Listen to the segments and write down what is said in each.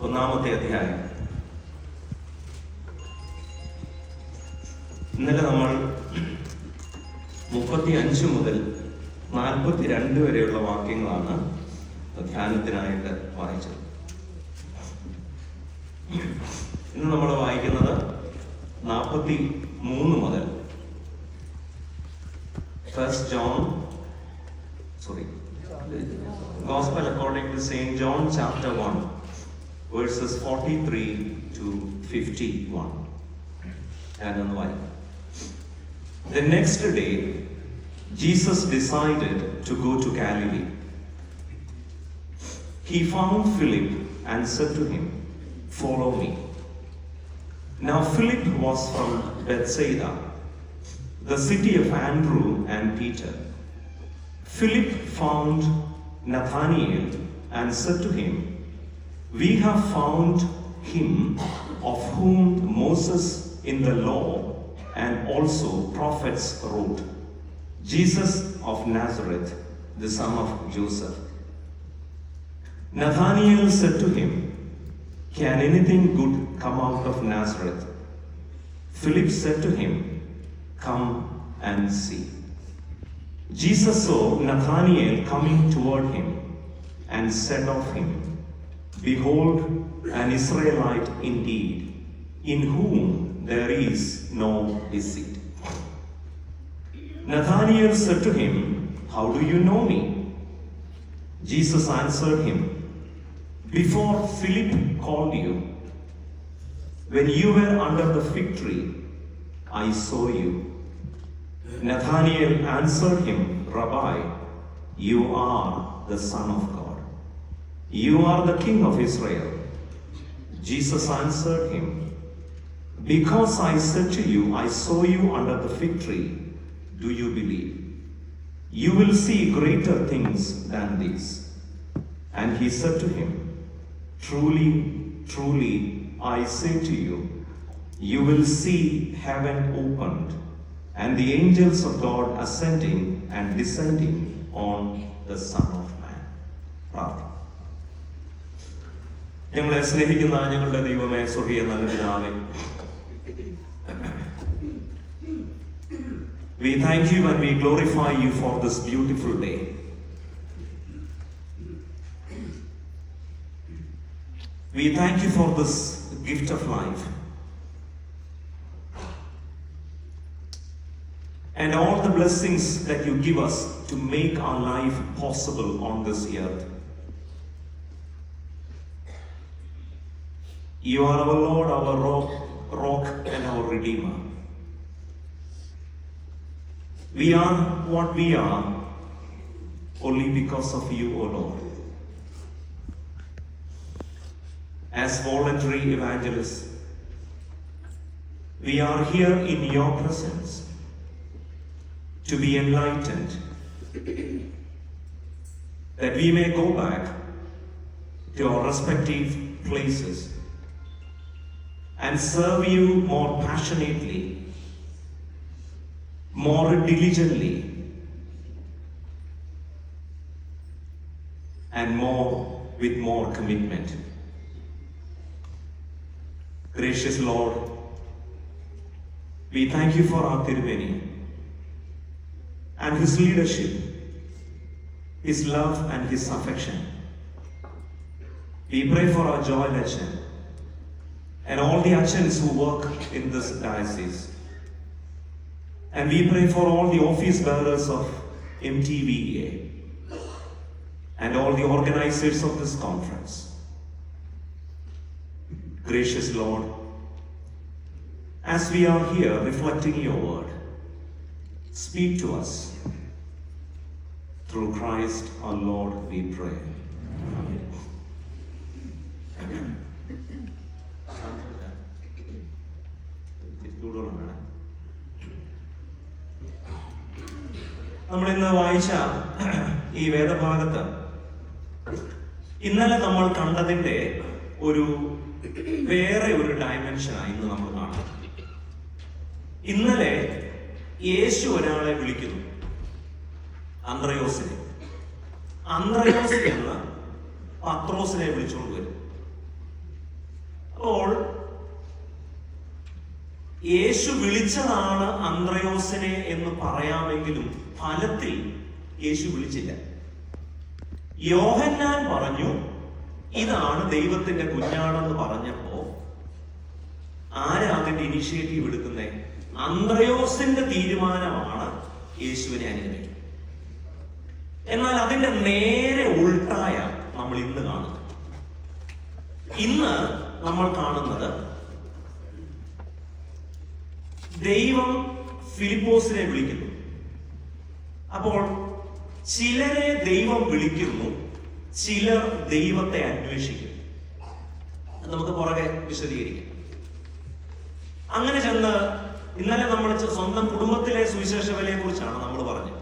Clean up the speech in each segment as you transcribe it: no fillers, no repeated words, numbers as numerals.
ഒന്നാമത്തെ അധ്യായം. ഇന്നലെ നമ്മൾ 35 മുതൽ 42 വരെയുള്ള വാക്യങ്ങളാണ് ധ്യാനത്തിനായിട്ട് വായിച്ചത്. ഇന്ന് നമ്മൾ വായിക്കുന്നത് 43 മുതൽ Gospel according to St. John chapter 1 verses 43 to 51. And the next day Jesus decided to go to Galilee. He found Philip and said to him, "Follow me." Now Philip was from Bethsaida, the city of Andrew and Peter. Philip found Nathanael and said to him, "We have found him of whom Moses in the law and also prophets wrote, Jesus of Nazareth, the son of Joseph." Nathanael said to him, "Can anything good come out of Nazareth?" Philip said to him, "Come and see." Jesus saw Nathanael coming toward him and said of him, "Behold, an Israelite indeed, in whom there is no deceit." Nathanael said to him, "How do you know me?" Jesus answered him, "Before Philip called you, when you were under the fig tree, I saw you." Nathanael answered him, "Rabbi, you are the Son of God. You are the King of Israel." Jesus answered him, "Because I said to you, I saw you under the fig tree, do you believe? You will see greater things than these." And he said to him, "Truly, truly, I say to you, you will see heaven opened and the angels of God ascending and descending on the Son of Man." പ്രാർത്ഥന. ഞങ്ങളെ സ്നേഹിക്കുന്ന ഞങ്ങളുടെ ദൈവമേ, സ്വർഗീയ നല്ല പിതാവേ, we thank you and we glorify you for this beautiful day. We thank you for this gift of life and all the blessings that you give us to make our life possible on this earth. You are our Lord, our rock and our Redeemer. We are what we are only because of you, O Lord. As voluntary evangelists, we are here in your presence to be enlightened, that we may go back to our respective places and serve you more passionately, more diligently, and with more commitment. Gracious Lord, we thank you for our Tirumeni and his leadership, his love and his affection. We pray for our Joy Lechan and all the Achans who work in this diocese. And we pray for all the office bearers of MTVA and all the organizers of this conference. Gracious Lord, as we are here reflecting your word, speak to us. Through Christ our Lord we pray. Amen. നമ്മളിന്ന് വായിച്ച ഈ വേദഭാഗത്ത് ഇന്നലെ നമ്മൾ കണ്ടതിന്റെ വേറെ ഒരു ഡയമെൻഷനാണ് ഇന്ന് നമ്മൾ കാണുന്നത്. ഇന്നലെ യേശു ഒരാളെ വിളിക്കുന്നു, അന്ത്രയോസ് എന്ന് പത്രോസിനെ വിളിച്ചുകൊണ്ട് വരും. യേശു വിളിച്ചതാണ് അന്ത്രയോസിനെ എന്ന് പറയാമെങ്കിലും ഫലത്തിൽ യേശു വിളിച്ചില്ല. യോഹന്നാൻ പറഞ്ഞു ഇതാണ് ദൈവത്തിന്റെ കുഞ്ഞാണെന്ന് പറഞ്ഞപ്പോ ആരാ അതിന്റെ ഇനിഷ്യേറ്റീവ് എടുക്കുന്നേ? അന്ത്രയോസിന്റെ തീരുമാനമാണ് യേശുവിനെ അനുഗമിക്കുന്നത്. എന്നാൽ അതിന്റെ നേരെ ഉൾട്ടായ നമ്മൾ ഇന്ന് കാണുന്നത്. ഇന്ന് നമ്മൾ കാണുന്നത് ദൈവം ഫിലിപ്പോസിനെ വിളിക്കുന്നു. അപ്പോൾ ചിലരെ ദൈവം വിളിക്കുന്നു, ചിലർ ദൈവത്തെ അന്വേഷിക്കുന്നു. നമുക്ക് പുറകെ വിശദീകരിക്കാം. അങ്ങനെ ചെന്ന് ഇന്നലെ നമ്മൾ സ്വന്തം കുടുംബത്തിലെ സുവിശേഷ വിലയെ കുറിച്ചാണ് നമ്മൾ പറഞ്ഞത്.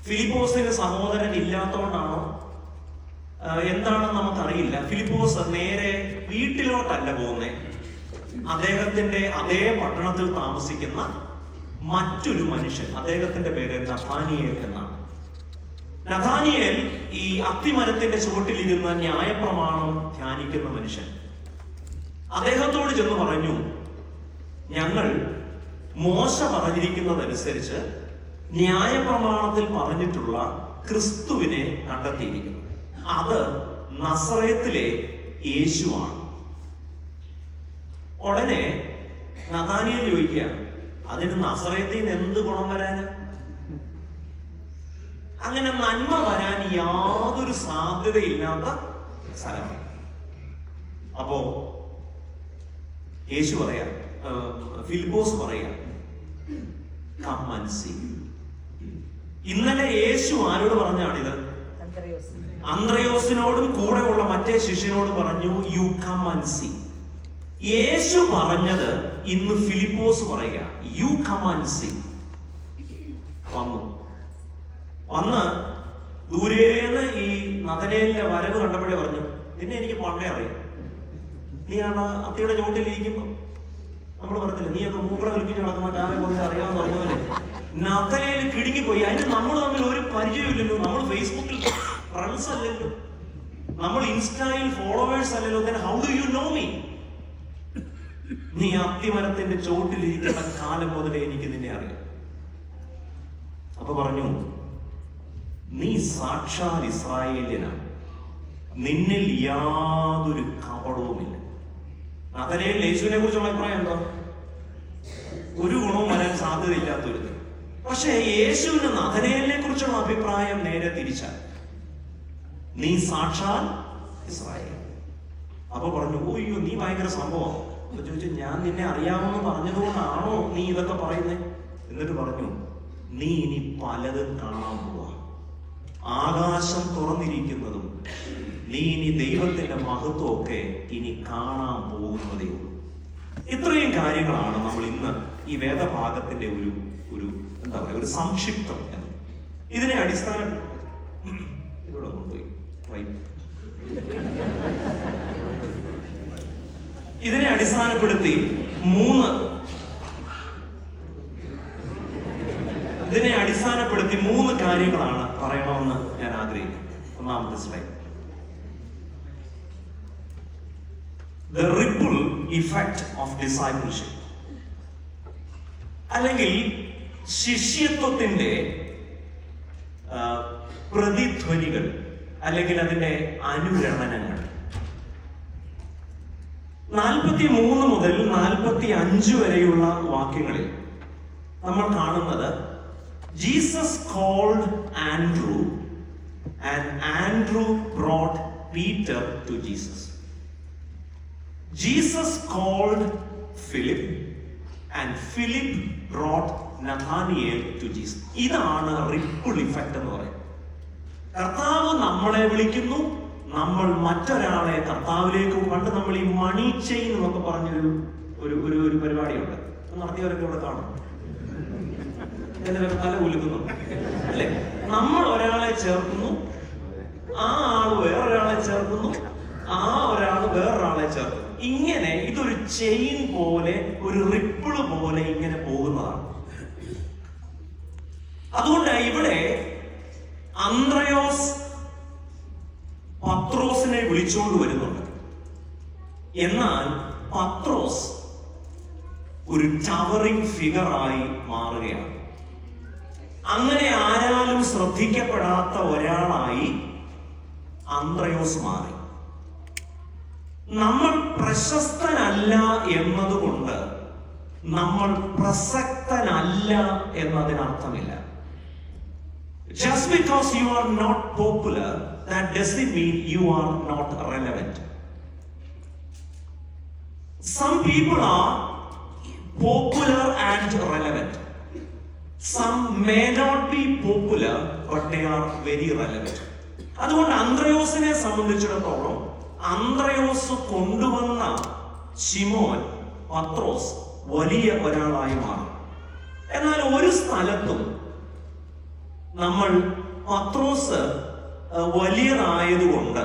ഫിലിപ്പോസിന് സഹോദരൻ ഇല്ലാത്തതുകൊണ്ടാണോ എന്താണെന്ന് നമുക്കറിയില്ല. ഫിലിപ്പോസ് നേരെ വീട്ടിലോട്ടല്ല പോകുന്നേ, അദ്ദേഹത്തിന്റെ അതേ പട്ടണത്തിൽ താമസിക്കുന്ന മറ്റൊരു മനുഷ്യൻ, അദ്ദേഹത്തിന്റെ പേര് നഥാനിയേൽ എന്നാണ്. നഥാനിയേൽ ഈ അത്തിമരത്തിന്റെ ചുവട്ടിലിരുന്ന് ന്യായപ്രമാണം ധ്യാനിക്കുന്ന മനുഷ്യൻ. അദ്ദേഹത്തോട് ചെന്ന് പറഞ്ഞു, ഞങ്ങൾ മോശ പറഞ്ഞിരിക്കുന്നതനുസരിച്ച് ന്യായപ്രമാണത്തിൽ പറഞ്ഞിട്ടുള്ള ക്രിസ്തുവിനെ കണ്ടെത്തിയിരിക്കുന്നു. അത് നസറേത്തിലെ യേശുവാണ്. ഉടനെ നഥാനിയേൽ ചോദിക്കുകയാണ്, അതിന് നസറേത്തിൽ നിന്ന് എന്ത് ഗുണം വരാന്? അങ്ങനെ നന്മ വരാൻ യാതൊരു സാധ്യതയില്ലാത്ത സ്ഥലമാണ്. അപ്പോ യേശു പറയാ, ഫിലിപ്പോസ് പറയാ, കം ആൻഡ് സീ. ഇന്നലെ യേശു ആരോട് പറഞ്ഞാണിത്? അന്ത്രയോസിനോടും കൂടെ ഉള്ള മറ്റേ ശിഷ്യനോട് പറഞ്ഞു, യു കം ആൻഡ് സീ. യേശു പറഞ്ഞത് ഇന്ന് ഫിലിപ്പോസ് പറയുക, യു കം ആൻഡ് സീ. വന്ന് ദൂരേന്ന് ഈ നഥനേലിന്റെ വരവ് കണ്ടപ്പോഴേ പറഞ്ഞു, നിന്നെ എനിക്ക് പണ്ടേ അറിയാം. നീ ആണ് അത്തിയുടെ ചോട്ടിലിരിക്കുമ്പോ നമ്മൾ പറഞ്ഞില്ല, നീയൊക്കെ മൂക്കട കളിപ്പിച്ച് നടക്കുമ്പോ ഞാനെ പോലെ അറിയാമെന്ന് പറഞ്ഞ നഥനേൽ കിടുങ്ങിപ്പോയി. അതിന് നമ്മൾ തമ്മിൽ ഒരു പരിചയമില്ലല്ലോ, നമ്മൾ ഫേസ്ബുക്കിൽ ഫ്രണ്ട്സ് അല്ലല്ലോ, നമ്മൾ ഇൻസ്റ്റയിൽ ഫോളോവേഴ്സ് അല്ലല്ലോ. then how do you know me? നീ അത്തിമരത്തിന്റെ ചോട്ടിലിരിക്കുന്ന കാലം മുതലേ എനിക്ക് നിന്നെ അറിയാം. അപ്പൊ പറഞ്ഞു, നീ സാക്ഷാൽ ഇസ്രായേലിനാണ്, നിന്നിൽ യാതൊരു കപടവുമില്ല. നഥനേൽ യേശുവിനെ കുറിച്ചുള്ള അഭിപ്രായം എന്താ? ഒരു ഗുണവും വരാൻ സാധ്യതയില്ലാത്തൊരു. പക്ഷെ യേശുവിന് നഥനേലിനെ കുറിച്ചുള്ള അഭിപ്രായം നേരെ തിരിച്ചാൽ, നീ സാക്ഷാൽ ഇസ്രായേൽ. അപ്പൊ പറഞ്ഞു, ഓയ്യോ നീ ഭയങ്കര സംഭവം. അപ്പൊ ചോദിച്ചു, ഞാൻ നിന്നെ അറിയാമെന്ന് പറഞ്ഞതുകൊണ്ടാണോ നീ ഇതൊക്കെ പറയുന്നേ? എന്നിട്ട് പറഞ്ഞു, നീ ഇനി പലതും കാണാൻ പോവാ, ആകാശം തുറന്നിരിക്കുന്നതും നീ ഇനി ദൈവത്തിന്റെ മഹത്വമൊക്കെ ഇനി കാണാൻ പോകുന്നതേ ഉള്ളൂ. ഇത്രയും കാര്യങ്ങളാണ് നമ്മൾ ഇന്ന് ഈ വേദഭാഗത്തിന്റെ ഒരു ഒരു എന്താ പറയുക, ഒരു സംക്ഷിപ്തം എന്ന്. ഇതിനെ അടിസ്ഥാനം ഇവിടെ കൊണ്ടുപോയി ഇതിനെ അടിസ്ഥാനപ്പെടുത്തി മൂന്ന് കാര്യങ്ങളാണ് പറയണമെന്ന് ഞാൻ ആഗ്രഹിക്കുന്നു. ഒന്നാമത്തെ slide, the ripple effect of discipleship, അല്ലെങ്കിൽ ശിഷ്യത്വത്തിന്റെ പ്രതിധ്വനികൾ അല്ലെങ്കിൽ അതിന്റെ അനുരണനങ്ങൾ. 43 മുതൽ 45 വരെയുള്ള വാക്യങ്ങളിൽ നമ്മൾ കാണുന്നത്, Jesus called Andrew and Andrew brought Peter to Jesus. Jesus called Philip and Philip brought Nathaniel to Jesus. ഇതാണ് റിപ്പിൾ ഇഫക്റ്റ് എന്ന് പറയുന്നത്. കർത്താവ് നമ്മളെ വിളിക്കുന്നു, നമ്മൾ മറ്റൊരാളെ കർത്താവിലേക്ക്. പണ്ട് നമ്മൾ ഈ മണി ചെയിൻ എന്നൊക്കെ പറഞ്ഞൊരു ഒരു പരിപാടിയുണ്ട്, നടത്തിയവരൊക്കെ ഇവിടെ കാണും. എന്തിനൊക്കെ തല കുലുക്കുന്നു അല്ലെ? നമ്മൾ ഒരാളെ ചേർക്കുന്നു, ആ ആള് വേറൊരാളെ ചേർക്കുന്നു, ആ ഒരാള് വേറൊരാളെ ചേർക്കുന്നു. ഇങ്ങനെ ഇതൊരു ചെയിൻ പോലെ, ഒരു റിപ്പിള് പോലെ ഇങ്ങനെ പോകുന്നതാണ്. അതുകൊണ്ട് ഇവിടെ അന്ത്രയോസ് പത്രോസിനെ വിളിച്ചുകൊണ്ട് വരുന്നുണ്ട്. എന്നാൽ പത്രോസ് ഒരു ടവറിംഗ് ഫിഗറായി മാറുകയാണ്. അങ്ങനെ ആരാലും ശ്രദ്ധിക്കപ്പെടാത്ത ഒരാളായി അന്ത്രയോസ് മാറി. നമ്മൾ പ്രശസ്തനല്ല എന്നതുകൊണ്ട് നമ്മൾ പ്രസക്തനല്ല എന്നതിനർത്ഥമില്ല. Just because you are not popular, that doesn't mean you are not relevant. Some people are popular and relevant. Some may not be popular, but they are very relevant. അതുകൊണ്ട് അന്ത്രയോസിനെ സംബന്ധിച്ചിടത്തോളം അന്ത്രയോസ് കൊണ്ടുവന്ന ശിമോൻ പത്രോസ് വലിയ ഒരാളായി മാറി. എന്നാൽ ഒരു സ്ഥലത്തും നമ്മൾ പത്രോസ് വലിയതായതുകൊണ്ട്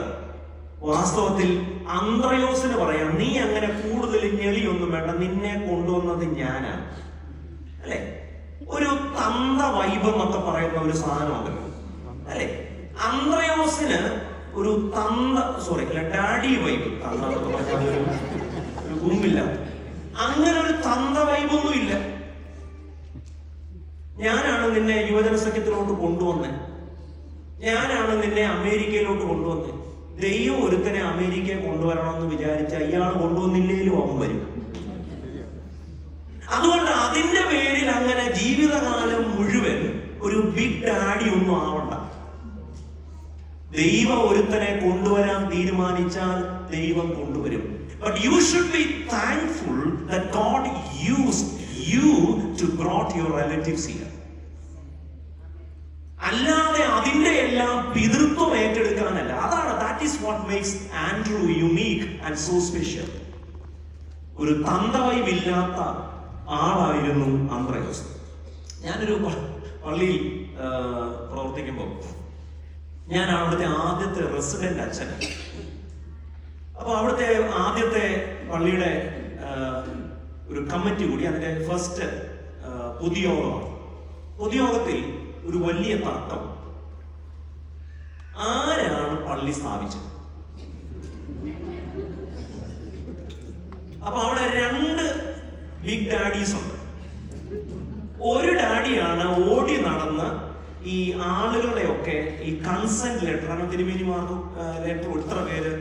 വാസ്തവത്തിൽ അന്ത്രയോസിന് പറയാം, നീ അങ്ങനെ കൂടുതൽ ഞെളിയൊന്നും വേണ്ട, നിന്നെ കൊണ്ടുവന്നത് ഞാനാണ്. അല്ലെ, ഒരു തന്ത വൈബ് എന്നൊക്കെ പറയുന്ന ഒരു സാധനമുണ്ടല്ലോ, അല്ലെ. അന്ത്രയോസിന് ഒരു ഡാഡി വൈബ്, തന്ത എന്നൊക്കെ പറഞ്ഞാൽ ഒരു ഗുമ്മില്ല, അങ്ങനെ ഒരു തന്ത വൈബൊന്നും ഇല്ല. ഞാനാണ് നിന്നെ യുവജന സഖ്യത്തിലോട്ട് കൊണ്ടുവന്നത്, ഞാനാണ് നിന്നെ അമേരിക്കയിലോട്ട് കൊണ്ടുവന്നത്. ദൈവം ഒരുത്തനെ അമേരിക്കയിൽ കൊണ്ടുവരണമെന്ന് വിചാരിച്ച ഇയാൾ കൊണ്ടുവന്നില്ലേലും അവൻ വരും. അതുകൊണ്ട് അതിന്റെ പേരിൽ അങ്ങനെ ജീവിതകാലം മുഴുവൻ ഒരു ബിഗ് ഡാഡി ഒന്നും ആവണ്ട. ദൈവം ഒരുത്തനെ കൊണ്ടുവരാൻ തീരുമാനിച്ചാൽ ദൈവം കൊണ്ടുവരും. But you should be thankful that God used you to brought your relatives here. അല്ലാതെ അതിന്റെ എല്ലാം പിതൃത്വം ഏറ്റെടുക്കാനല്ല. അതാണ് that is what makes Andrew unique and so special. ഒരു തന്തവൈവില്ലാത്ത ആളായിരുന്നു അന്ത്രയോസ്. ഞാനൊരു പള്ളിയിൽ പ്രവർത്തിക്കുമ്പോൾ ഞാൻ അവിടുത്തെ ആദ്യത്തെ റെസിഡന്റ് അച്ഛൻ. അപ്പൊ അവിടുത്തെ ആദ്യത്തെ പള്ളിയുടെ ഒരു കമ്മിറ്റി കൂടി, അതിന്റെ ഫസ്റ്റ് പൊതുയോഗമാണ്. പൊതുയോഗത്തിൽ ഒരു വലിയ തർക്കം, ആരാണ് പള്ളി സ്ഥാപിച്ചത്. അപ്പൊ അവിടെ രണ്ട് ബിഗ് ഡാഡീസ് ഉണ്ട്. ഒരു ഡാഡിയാണ് ഓടി നടന്ന് ഈ ആളുകളെയൊക്കെ ഈ കൺസെന്റ് ലെറ്റർ, തിരുമേനിമാർക്ക് ലെറ്റർ ഇത്ര പേര്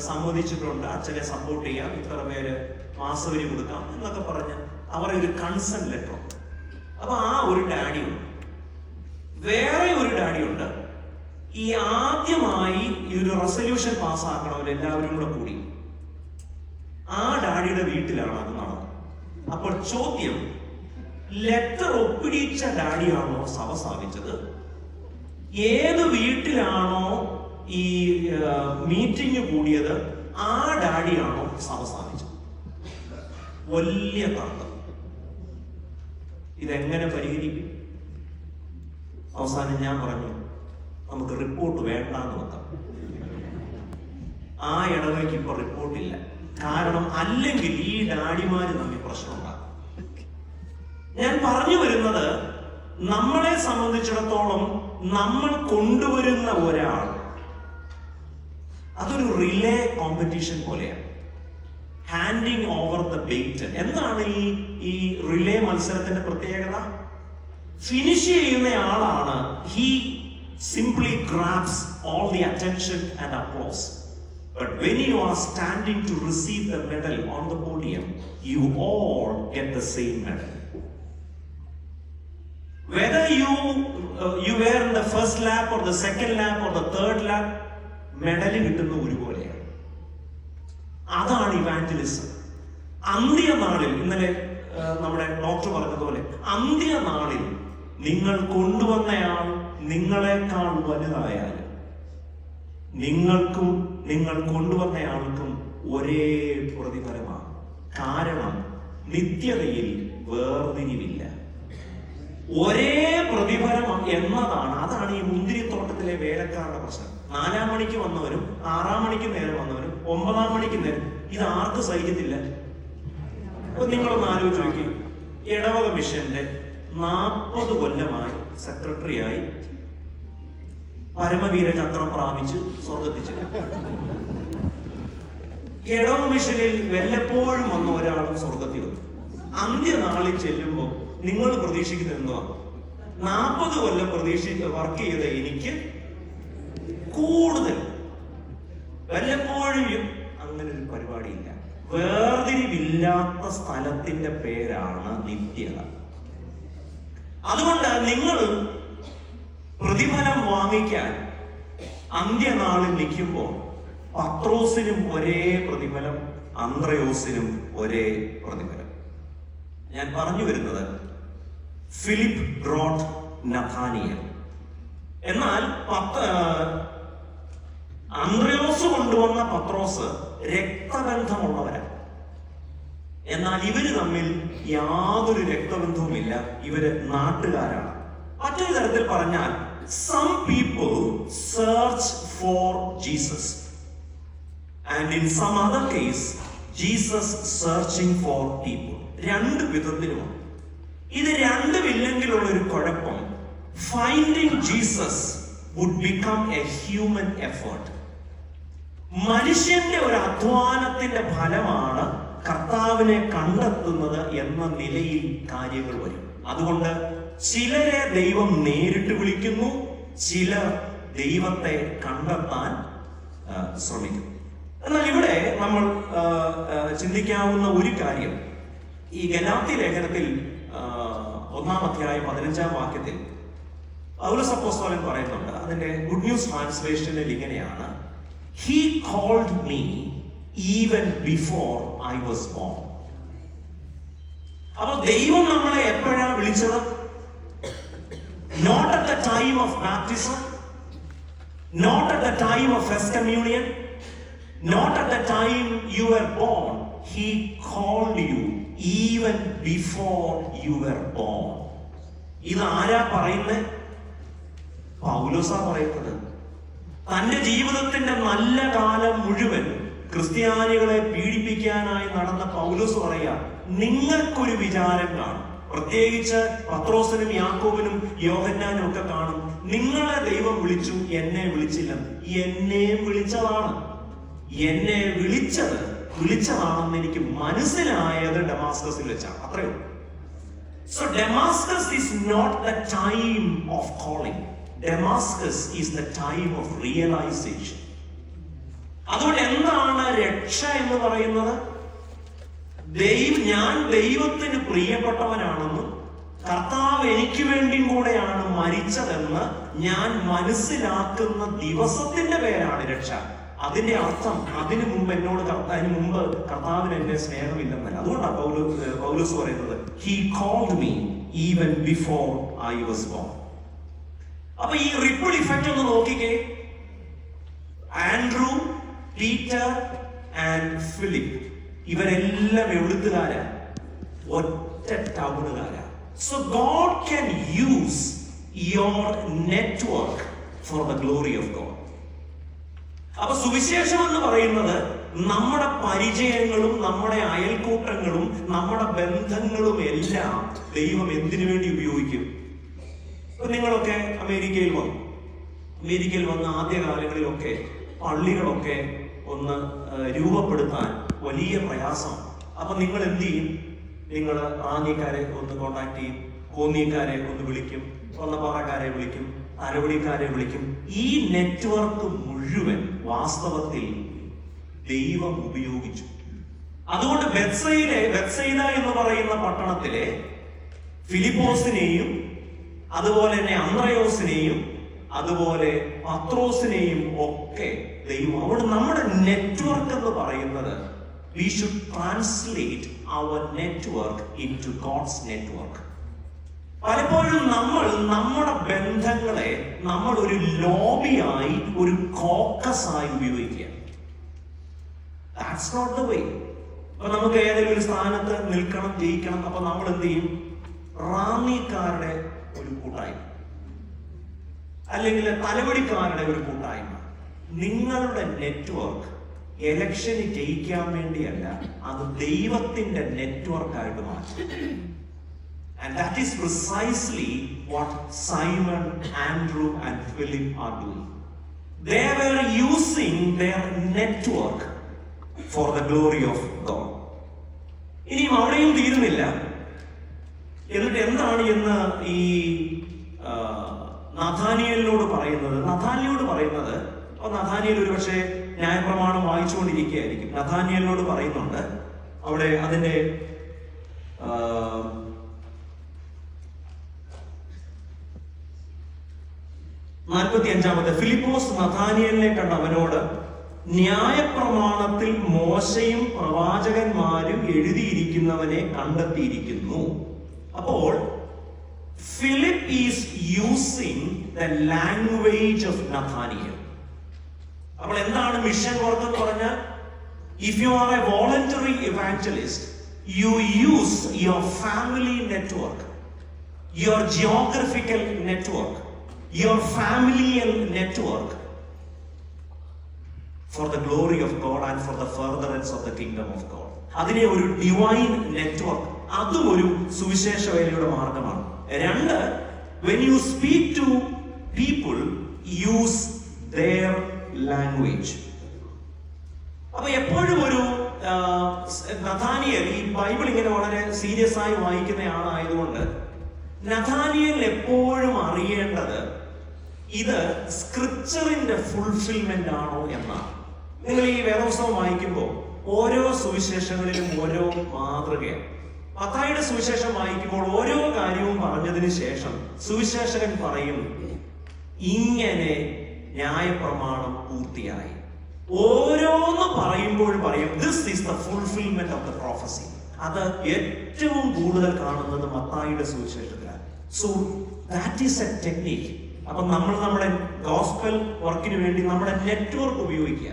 സമ്മതിച്ചിട്ടുണ്ട്, അച്ഛനെ സപ്പോർട്ട് ചെയ്യാം, ഇത്ര പേര് മാസവരി കൊടുക്കാം എന്നൊക്കെ പറഞ്ഞ് അവരെ ഒരു കൺസെന്റ് ലെറ്റർ. അപ്പൊ ആ ഒരു ഡാഡി ഉണ്ട്. വേറെ ഒരു ഡാഡി ഉണ്ട്, ഈ ആദ്യമായി ഈ ഒരു റെസൊല്യൂഷൻ പാസ്സാക്കണം എല്ലാവരും കൂടെ കൂടി. ആ ഡാഡിയുടെ വീട്ടിലാണ് അത് നടന്നത്. അപ്പോൾ ചോദ്യം, ലെറ്റർ ഒപ്പിടിച്ച ഡാഡിയാണോ സഭ സ്ഥാപിച്ചത്, ഏത് വീട്ടിലാണോ ഈ മീറ്റിംഗ് കൂടിയത് ആ ഡാഡിയാണോ സഭ സ്ഥാപിച്ചത്? വലിയ തർക്കം. ഇതെങ്ങനെ പരിഹരിക്കും? അവസാനം ഞാൻ പറഞ്ഞു, നമുക്ക് റിപ്പോർട്ട് വേണ്ടാന്ന് വെക്കാം. ആ ഇടവയ്ക്ക് ഇപ്പൊ റിപ്പോർട്ടില്ല. കാരണം അല്ലെങ്കിൽ ഈ ഡാഡിമാര് തമ്മിൽ പ്രശ്നമുണ്ടാകും. ഞാൻ പറഞ്ഞു വരുന്നത്, നമ്മളെ സംബന്ധിച്ചിടത്തോളം നമ്മൾ കൊണ്ടുവരുന്ന ഒരാൾ അതൊരു റിലേ കോമ്പറ്റീഷൻ പോലെയാണ്. Handing over the baton. എന്താണ് ഈ റിലേ മത്സരത്തിന്റെ പ്രത്യേകത? ഫിനിഷ് ചെയ്യുന്ന ആളാണ്, he simply grabs all the attention and applause. But when you are standing to receive the medal on the podium, you all get the same medal. Whether you were in the first lap or the second lap or the third lap, medal കിട്ടുന്ന ഒരുപോലെയാണ്. അതാണ് evangelism. അന്ത്യനാളിൽ, ഇന്നലെ നമ്മുടെ doctor പറഞ്ഞതുപോലെ, അന്ത്യനാളിൽ നിങ്ങൾ കൊണ്ടുവന്നയാൾ നിങ്ങളെക്കാൾ വലുതായാലും നിങ്ങൾക്കും നിങ്ങൾ കൊണ്ടുവന്നയാൾക്കും ഒരേ പ്രതിഫലമാണ്. കാരണം നിത്യതയിൽ വേർതിരിവില്ല. ഒരേ പ്രതിഫലം എന്നതാണ്. അതാണ് ഈ മുന്തിരിത്തോട്ടത്തിലെ വേലക്കാരുടെ പ്രശ്നം. 4 മണിക്ക് വന്നവരും 6 മണിക്ക് നേരം വന്നവരും 9 മണിക്ക് നേരം, ഇത് ആർക്ക് സഹിക്കത്തില്ല? നിങ്ങളൊന്ന് ആലോചിച്ച് നോക്കി. ഇടവക മിഷന്റെ 40 കൊല്ലമായി സെക്രട്ടറിയായി പരമവീര ചക്രം പ്രാപിച്ച് സ്വർഗത്തിച്ചു. ഇടവക മിഷനിൽ വല്ലപ്പോഴും വന്ന ഒരാളും സ്വർഗത്തിൽ വന്നു. അന്ത്യനാളിൽ ചെല്ലുമ്പോൾ നിങ്ങൾ പ്രതീക്ഷിക്കുന്നത് എന്തുവാ? 40 കൊല്ലം വർക്ക് ചെയ്ത എനിക്ക് കൂടുതൽ. വല്ലപ്പോഴും അങ്ങനെ ഒരു പരിപാടിയില്ല. വേർതിരിവില്ലാത്ത സ്ഥലത്തിന്റെ പേരാണ് നിത്യത. അതുകൊണ്ട് നിങ്ങൾ പ്രതിഫലം വാങ്ങിക്കാൻ അന്ത്യനാളിൽ നിൽക്കുമ്പോൾ പത്രോസിനും ഒരേ പ്രതിഫലം, അന്ത്രയോസിനും ഒരേ പ്രതിഫലം. ഞാൻ പറഞ്ഞു വരുന്നത്, ഫിലിപ്പ് ബ്രോട്ട് നഥാനിയൽ. എന്നാൽ അന്ത്രയോസ് കൊണ്ടുവന്ന പത്രോസ് രക്തബന്ധമുള്ളവരാണ്. എന്നാൽ ഇവര് തമ്മിൽ യാതൊരു രക്തബന്ധവുമില്ല. ഇവര് നാട്ടുകാരാണ്. മറ്റൊരു തരത്തിൽ പറഞ്ഞാൽ, some people search for Jesus and in some other case Jesus searching for people. രണ്ട് വിധത്തിലുമാണ്. ഇത് രണ്ടുമില്ലെങ്കിലുള്ള ഒരു കുഴപ്പം, finding Jesus would become a human effort. മനുഷ്യന്റെ ഒരു അധ്വാനത്തിന്റെ ഫലമാണ് കർത്താവിനെ കണ്ടെത്തുന്നത് എന്ന നിലയിൽ കാര്യങ്ങൾ വരും. അതുകൊണ്ട് ചിലരെ ദൈവം നേരിട്ട് വിളിക്കുന്നു, ചിലർ ദൈവത്തെ കണ്ടെത്താൻ ശ്രമിക്കും. എന്നാൽ ഇവിടെ നമ്മൾ ചിന്തിക്കാവുന്ന ഒരു കാര്യം, ഈ ഗലാത്യ ലേഖനത്തിൽ 1-ാം അധ്യായം 15-ാം വാക്യത്തിൽ പൗലോസ് അപ്പോസ്തലൻ പറയുന്നുണ്ട്. അതിന്റെ ഗുഡ് ന്യൂസ് ട്രാൻസ്ലേഷനിൽ ഇങ്ങനെയാണ്, He called me even before I was born. അപ്പോൾ ദൈവം നമ്മളെ എപ്പോഴാണ് വിളിച്ചത്? Not at the time of baptism, not at the time of first communion, not at the time you were born. He called you even before you were born. ഇത് ആരാ പറയുന്നത്? പൗലോസാ പറയുന്നത്. തന്റെ ജീവിതത്തിന്റെ നല്ല കാലം മുഴുവൻ ക്രിസ്ത്യാനികളെ പീഡിപ്പിക്കാനായി നടന്ന പൗലോസ് പറയാ, നിങ്ങൾക്കൊരു വിചാരം കാണും, പ്രത്യേകിച്ച് പത്രോസിനും യാക്കോബിനും യോഹന്നാനും ഒക്കെ കാണും, നിങ്ങളെ ദൈവം വിളിച്ചു, എന്നെ വിളിച്ചില്ല. എന്നെ വിളിച്ചതാണ്. എന്നെ വിളിച്ചതാണെന്ന് എനിക്ക് മനസ്സിലായത് ഡമാസ്കസിൽ വെച്ചാണ്. അത്രയേ ഉള്ളൂ. So Damascus is not the time of calling. Damascus is the time of realization. അതുകൊണ്ട് എന്താണ് രക്ഷ എന്ന് പറയുന്നത്? ഞാൻ ദൈവത്തിന് പ്രിയപ്പെട്ടവനാണെന്നും കർത്താവ് എനിക്ക് വേണ്ടിയും കൂടെയാണ് മരിച്ചതെന്ന് ഞാൻ മനസ്സിലാക്കുന്ന ദിവസത്തിന്റെ പേരാണ് രക്ഷ. അതിന്റെ അർത്ഥം അതിനു മുമ്പ് കർത്താവിന് എന്നെ സ്നേഹമില്ലെന്നല്ല. അതുകൊണ്ടാണ് പൗലോസ് പറയുന്നത്, He called me even before I was born. അപ്പൊ ഈ റിപ്പിൾ ഇഫക്റ്റ് ഒന്ന് നോക്കിക്കേ. ആൻഡ്രൂ, പീറ്റർ ആൻഡ് ഫിലിപ്പ് ഇവരെല്ലാം എവിടുത്തുകാരാ? ഒറ്റ ടൗണുകാരാ. So God can use your network for the glory of God. അപ്പൊ സുവിശേഷം എന്ന് പറയുന്നത് നമ്മുടെ പരിചയങ്ങളും നമ്മുടെ അയൽക്കൂട്ടങ്ങളും നമ്മുടെ ബന്ധങ്ങളും എല്ലാം ദൈവം എന്തിനു വേണ്ടി ഉപയോഗിക്കും? നിങ്ങളൊക്കെ അമേരിക്കയിൽ വന്ന ആദ്യകാലങ്ങളിലൊക്കെ പള്ളികളൊക്കെ ഒന്ന് രൂപപ്പെടുത്താൻ വലിയ പ്രയാസം. അപ്പൊ നിങ്ങൾ എന്ത് ചെയ്യും? നിങ്ങൾ ആംഗ്യക്കാരെ ഒന്ന് കോണ്ടാക്ട് ചെയ്യും, കോന്നിക്കാരെ ഒന്ന് വിളിക്കും, കൊന്നപ്പാറക്കാരെ വിളിക്കും, അരവടിക്കാരെ വിളിക്കും. ഈ നെറ്റ്വർക്ക് മുഴുവൻ വാസ്തവത്തിൽ ദൈവം ഉപയോഗിച്ചു. അതുകൊണ്ട് ബെത്സയിദ എന്ന് പറയുന്ന പട്ടണത്തിലെ ഫിലിപ്പോസിനെയും അതുപോലെ തന്നെ അന്ത്രയോസിനെയും അതുപോലെ പത്രോസിനെയും ഒക്കെ ദൈവം, അവിടെ നമ്മുടെ നെറ്റ്വർക്ക് എന്ന് പറയുന്നത്, we should translate our network into God's network. പലപ്പോഴും നമ്മൾ നമ്മുടെ ബന്ധങ്ങളെ നമ്മൾ ഒരു ലോബിയായി, ഒരു കോക്കസായി ഉപയോഗിക്കുക. That's not the way. അപ്പൊ നമുക്ക് ഏതെങ്കിലും ഒരു സ്ഥാനത്ത് നിൽക്കണം, ജയിക്കണം. അപ്പൊ നമ്മൾ എന്ത് ചെയ്യും? റാന്നിക്കാരുടെ ഒരു കൂട്ടായ്മ, അല്ലെങ്കിൽ തലവടിക്കാരുടെ ഒരു കൂട്ടായ്മ. നിങ്ങളുടെ നെറ്റ്വർക്ക് എലക്ഷന് ജയിക്കാൻ വേണ്ടിയല്ല, അത് ദൈവത്തിന്റെ നെറ്റ്വർക്കായിട്ട് മാറ്റും. And that is precisely what Simon, Andrew and Philip are doing. They were using their network for the glory of God. ഇനിയും അവിടെയും തീരുന്നില്ല. എന്നിട്ട് എന്താണ് എന്ന് ഈ നഥാനിയേലിനോട് പറയുന്നത് അപ്പൊ നഥാനിയേൽ ഒരുപക്ഷെ ന്യായപ്രമാണം വായിച്ചുകൊണ്ടിരിക്കുകയായിരിക്കും. നഥാനിയേലിനോട് പറയുന്നുണ്ട് അവിടെ അതിന്റെ 45 ഫിലിപ്പോസ് നഥാനിയേലിനെ കണ്ട അവനോട്, ന്യായപ്രമാണത്തിൽ മോശയും പ്രവാചകന്മാരും എഴുതിയിരിക്കുന്നവനെ കണ്ടെത്തിയിരിക്കുന്നു. അപ്പോൾ Philip is using the language of Nathaniel. അപ്പോൾ എന്താണ് മിഷൻ വർക്ക് എന്ന് പറഞ്ഞാൽ, if you are A voluntary evangelist, you use your family network, your geographical network, your familial network for the glory of God and for the furtherance of the kingdom of God. അതിനെ ഒരു divine network, അതും ഒരു സുവിശേഷ വേലയുടെ മാർഗമാണ്. 2, when you speak to people, use their language. അപ്പൊ എപ്പോഴും ഒരു Nathaniel ഈ ബൈബിൾ ഇങ്ങനെ വളരെ സീരിയസ് ആയി വായിക്കുന്ന ആളായതുകൊണ്ട് നഥാനിയേൽ എപ്പോഴും അറിയേണ്ടത് ഇത് സ്ക്രിപ്ചറിന്റെ ഫുൾഫിൽമെന്റ് ആണോ എന്നാണ്. നിങ്ങൾ ഈ വേദപുസ്തകം വായിക്കുമ്പോൾ ഓരോ സുവിശേഷങ്ങളിലും ഓരോ മാതൃകയാണ്. മത്തായിയുടെ സുവിശേഷം വായിക്കുമ്പോൾ ഓരോ കാര്യവും പറഞ്ഞതിന് ശേഷം സുവിശേഷകൻ പറയും, ഇങ്ങനെ ന്യായപ്രമാണം പൂർത്തിയായി. ഓരോന്ന് പറയുമ്പോൾ പറയും, this is the fulfilment of the prophecy. അത് ഏറ്റവും കൂടുതൽ കാണുന്നത് മത്തായിയുടെ സുവിശേഷത്തിലാണ്. So that is a technique. അപ്പൊ നമ്മൾ നമ്മുടെ ഗോസ്പൽ വർക്കിന് വേണ്ടി നമ്മുടെ നെറ്റ്വർക്ക് ഉപയോഗിക്കുക.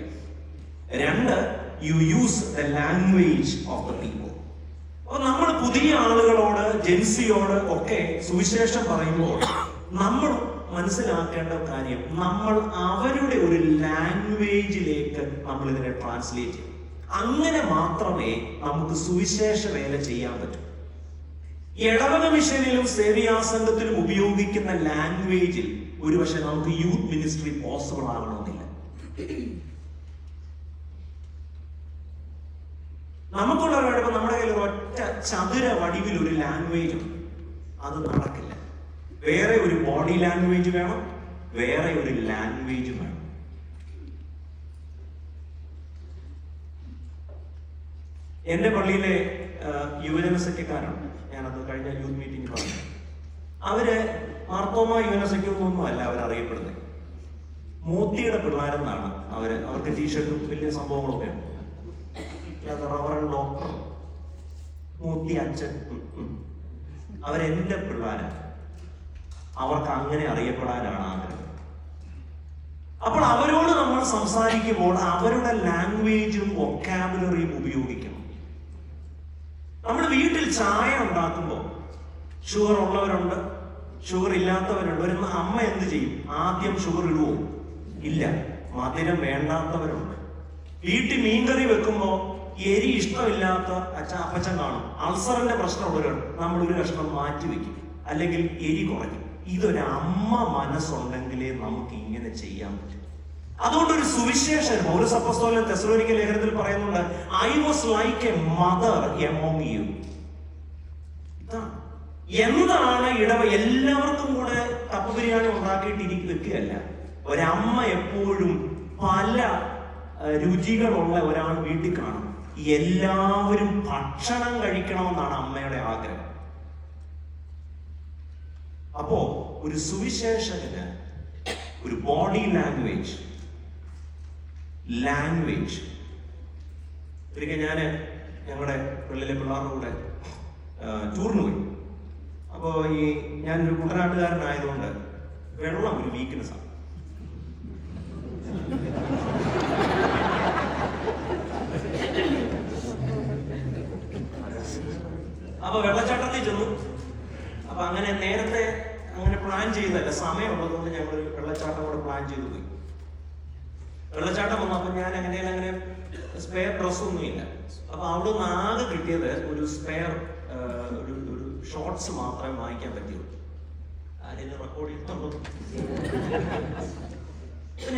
2, you use the language of the people. അപ്പൊ നമ്മൾ പുതിയ ആളുകളോട്, ജെൻസിയോട് ഒക്കെ സുവിശേഷം പറയുമ്പോൾ നമ്മൾ മനസ്സിലാക്കേണ്ട കാര്യം, നമ്മൾ അവരുടെ ഒരു ലാംഗ്വേജിലേക്ക് നമ്മൾ ഇതിനെ ട്രാൻസ്ലേറ്റ് ചെയ്യും. അങ്ങനെ മാത്രമേ നമുക്ക് സുവിശേഷ വേല ചെയ്യാൻ പറ്റൂ. ഇടവക മിഷനിലും സേവയാസംഘത്തിലും ഉപയോഗിക്കുന്ന ലാംഗ്വേജിൽ ഒരുപക്ഷെ നമുക്ക് യൂത്ത് മിനിസ്ട്രി പോസിബിൾ ആകണമെന്നില്ല. നമുക്കുള്ള കുഴപ്പം, നമ്മുടെ കയ്യിൽ ഒറ്റ ചതുര വടിവിൽ ഒരു ലാംഗ്വേജും അത് നടക്കില്ല. വേറെ ഒരു ബോഡി ലാംഗ്വേജ് വേണം, വേറെ ഒരു ലാംഗ്വേജ് വേണം. എന്റെ പള്ളിയിലെ യുവജന സെക്രട്ടറിയാണ്, ഞാനത് കഴിഞ്ഞ യൂത്ത് മീറ്റിംഗ് പറഞ്ഞു. അവര് മാർത്തോമ യുവജന സെക്രട്ടറിയൊന്നും അല്ല അവരറിയപ്പെടുന്നത്, മോത്തിയുടെ പിള്ളേരെന്നാണ് അവർക്ക് ടീഷർട്ടും വലിയ സംഭവങ്ങളൊക്കെ ഉണ്ട്. റവറൻ ഡോക്ടർ, മൂത്തി അച്ഛൻ, അവരെന്റെ പിള്ളേരാണ്. അവർക്ക് അങ്ങനെ അറിയപ്പെടാനാണ് ആഗ്രഹം. അപ്പോൾ അവരോട് നമ്മൾ സംസാരിക്കുമ്പോൾ അവരുടെ ലാംഗ്വേജും വൊക്കാബുലറിയും ഉപയോഗിക്കണം. നമ്മൾ വീട്ടിൽ ചായ ഉണ്ടാക്കുമ്പോൾ ഷുഗർ ഉള്ളവരുണ്ട്, ഷുഗർ ഇല്ലാത്തവരുണ്ട്. ഒരു അമ്മ എന്ത് ചെയ്യും? ആദ്യം ഷുഗർ ഇടുവോ? ഇല്ല. മധുരം വേണ്ടാത്തവരുണ്ട്. വീട്ടിൽ മീൻകറി വെക്കുമ്പോ എരി ഇഷ്ടമില്ലാത്ത അപ്പച്ചൻ കാണും. അൾസറിന്റെ പ്രശ്നമുള്ളവരാണ്, നമ്മൾ ഒരു കഷ്ണം മാറ്റി വെക്കും, അല്ലെങ്കിൽ എരി കുറയ്ക്കും. ഇതൊരു അമ്മ മനസ്സുണ്ടെങ്കിലേ നമുക്ക് ഇങ്ങനെ ചെയ്യാൻ പറ്റും. അതുകൊണ്ട് ഒരു സുവിശേഷൻ, പൗലോസ് അപ്പോസ്തലൻ തെസ്സലോനിക്ക ലേഖനത്തിൽ പറയുന്നുണ്ട്, I was like a mother among you. എന്താണ് എല്ലാവർക്കും കൂടെ കപ്പ ബിരിയാണി ഉണ്ടാക്കിയിട്ട് വെക്കുകയല്ല. ഒരമ്മ എപ്പോഴും പല രുചികളുള്ള ഒരാൾ വീട്ടിൽ കാണും. എല്ലാവരും ഭക്ഷണം കഴിക്കണമെന്നാണ് അമ്മയുടെ ആഗ്രഹം. അപ്പോ ഒരു സുവിശേഷകന് ഒരു ബോഡി ലാംഗ്വേജ് ഒരിക്കൽ ഞങ്ങളുടെ പള്ളിയിലെ പിള്ളേരുടെ കൂടെ ടൂറിന് പോയി. അപ്പോ ഞാനൊരു കുട്ടനാട്ടുകാരനായതുകൊണ്ട് വെള്ളം ഒരു വീക്ക്നെസ് ആണ്. അപ്പൊ വെള്ളച്ചാട്ടത്തിൽ ചെന്നു. അപ്പൊ അങ്ങനെ നേരത്തെ അങ്ങനെ പ്ലാൻ ചെയ്തല്ല, സമയമുള്ളതുകൊണ്ട് ഞങ്ങൾ വെള്ളച്ചാട്ടം കൂടെ പ്ലാൻ ചെയ്തു പോയി. വെള്ളച്ചാട്ടം വന്നപ്പോൾ ഞാൻ അങ്ങനെ സ്പെയർ ഡ്രസ്സൊന്നുമില്ല. അപ്പൊ അവിടെ നിന്ന് ആകെ കിട്ടിയത് ഒരു സ്പെയർ ഒരു ഷോർട്സ് മാത്രമേ വാങ്ങിക്കാൻ പറ്റിയുള്ളൂ. അതിന് റെക്കോർഡ് ഇട്ടുള്ളൂ.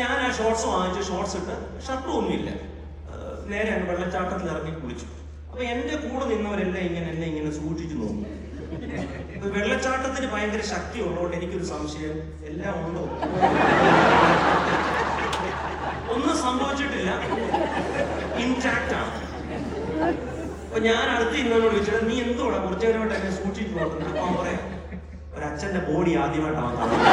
ഞാൻ ആ ഷോർട്സ് വാങ്ങിച്ചു, ഷോർട്സ് ഇട്ട് ഷർട്ടും ഒന്നുമില്ല. നേരെ വെള്ളച്ചാട്ടത്തിൽ ഇറങ്ങി കുളിച്ചു. അപ്പൊ എന്റെ കൂടെ നിന്നവരെല്ലാം എന്നെ ഇങ്ങനെ സൂക്ഷിച്ചു നോക്കും. വെള്ളച്ചാട്ടത്തിന് ഭയങ്കര ശക്തി ഉള്ളതുകൊണ്ട് എനിക്കൊരു സംശയം, എല്ലാം ഉണ്ടോ? ഒന്നും സംഭവിച്ചിട്ടില്ല, ഇൻടാക്ട് ആണ്. അപ്പൊ ഞാൻ അടുത്ത് ഇന്നോട് ചോദിച്ചത്, നീ എന്തുകൂടെ കുറച്ചു നേരമായിട്ട് എന്നെ സൂക്ഷിച്ചു നോക്കുന്നത്? അപ്പൊ അവൻ പറയാം, ഒരച്ഛന്റെ ബോഡി ആദ്യമായിട്ടാണ് കാണുന്നത്.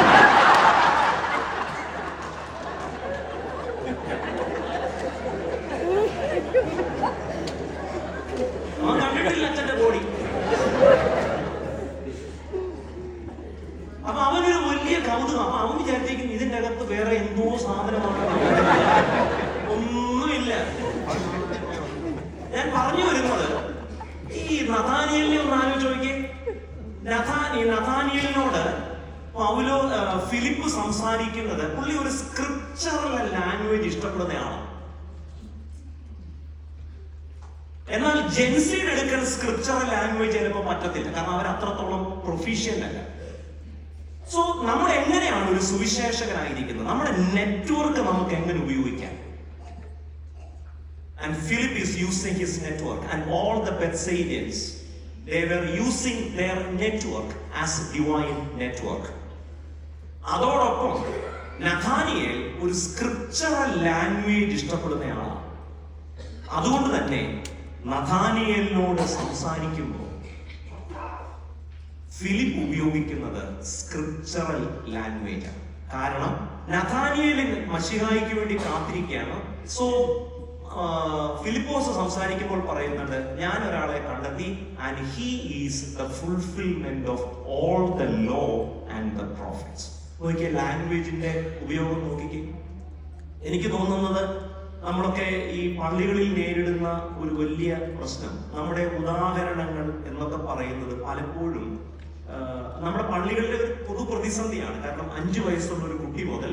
അവൻ കണ്ടിട്ടില്ല അച്ഛന്റെ ബോഡി. അപ്പൊ അവനൊരു വലിയ കൗതുകം. അപ്പൊ അവൻ വിചാരിച്ചിരിക്കുന്നു ഇതിന്റെ അകത്ത് വേറെ എന്തോ സാധനമാണ്, ഒന്നുമില്ല. ഞാൻ പറഞ്ഞു വരുന്നത്, ഈ നഥാനിയേലിനെ ഒന്ന് ആലോചിച്ച് നോക്കിയേ. നഥാനിയേലിനോട് ഫിലിപ്പ് സംസാരിക്കുന്നത്, പുള്ളി ഒരു സ്ക്രിപ്ചറൽ ലാംഗ്വേജ് ഇഷ്ടപ്പെടുന്നയാളാണ്. എന്നാൽ ജെൻസിയുടെ എടുക്കാൻ സ്ക്രിപ്ചറൽ ലാംഗ്വേജ് ചിലപ്പോൾ പറ്റത്തില്ല, കാരണം അവർ അത്രത്തോളം പ്രൊഫീഷ്യന്റ് അല്ല. സോ നമ്മൾ എങ്ങനെയാണ് ഒരു സുവിശേഷകനായിരിക്കുന്നത്? നമ്മുടെ നെറ്റ്വർക്ക് നമുക്ക് എങ്ങനെ ഉപയോഗിക്കാം? And Philip is using his network, and all the Bethsaidians, they were using their network as divine network. അതോടൊപ്പം നഥാനിയേൽ ഒരു സ്ക്രിപ്ചറൽ ലാംഗ്വേജ് ഇഷ്ടപ്പെടുന്നയാളാണ്. അതുകൊണ്ട് തന്നെ നഥാനിയേലിനോട് സംസാരിക്കുമ്പോൾ ഫിലിപ്പ് ഉപയോഗിക്കുന്നത് സ്ക്രിപ്ചറൽ ലാംഗ്വേജ് ആണ്. കാരണം നഥാനിയേൽ മശിഹായ്ക്ക് വേണ്ടി കാത്തിരിക്കുകയാണ്. സോ ഫിലിപ്പോസ് സംസാരിക്കുമ്പോൾ പറയുന്നുണ്ട്, ഞാൻ ഒരാളെ കണ്ടെത്തി, and he is the fulfilment of all the law and the prophets. നോക്കിയ ലാംഗ്വേജിന്റെ ഉപയോഗം നോക്കിക്കേ. എനിക്ക് തോന്നുന്നത് നമ്മളൊക്കെ ഈ പള്ളികളിൽ നേരിടുന്ന ഒരു വലിയ പ്രശ്നം, നമ്മുടെ ഉദാഹരണങ്ങൾ എന്നൊക്കെ പറയുന്നത് പലപ്പോഴും നമ്മുടെ പള്ളികളിലെ ഒരു പൊതു പ്രതിസന്ധിയാണ്. കാരണം 5 വയസ്സുള്ള ഒരു കുട്ടി മുതൽ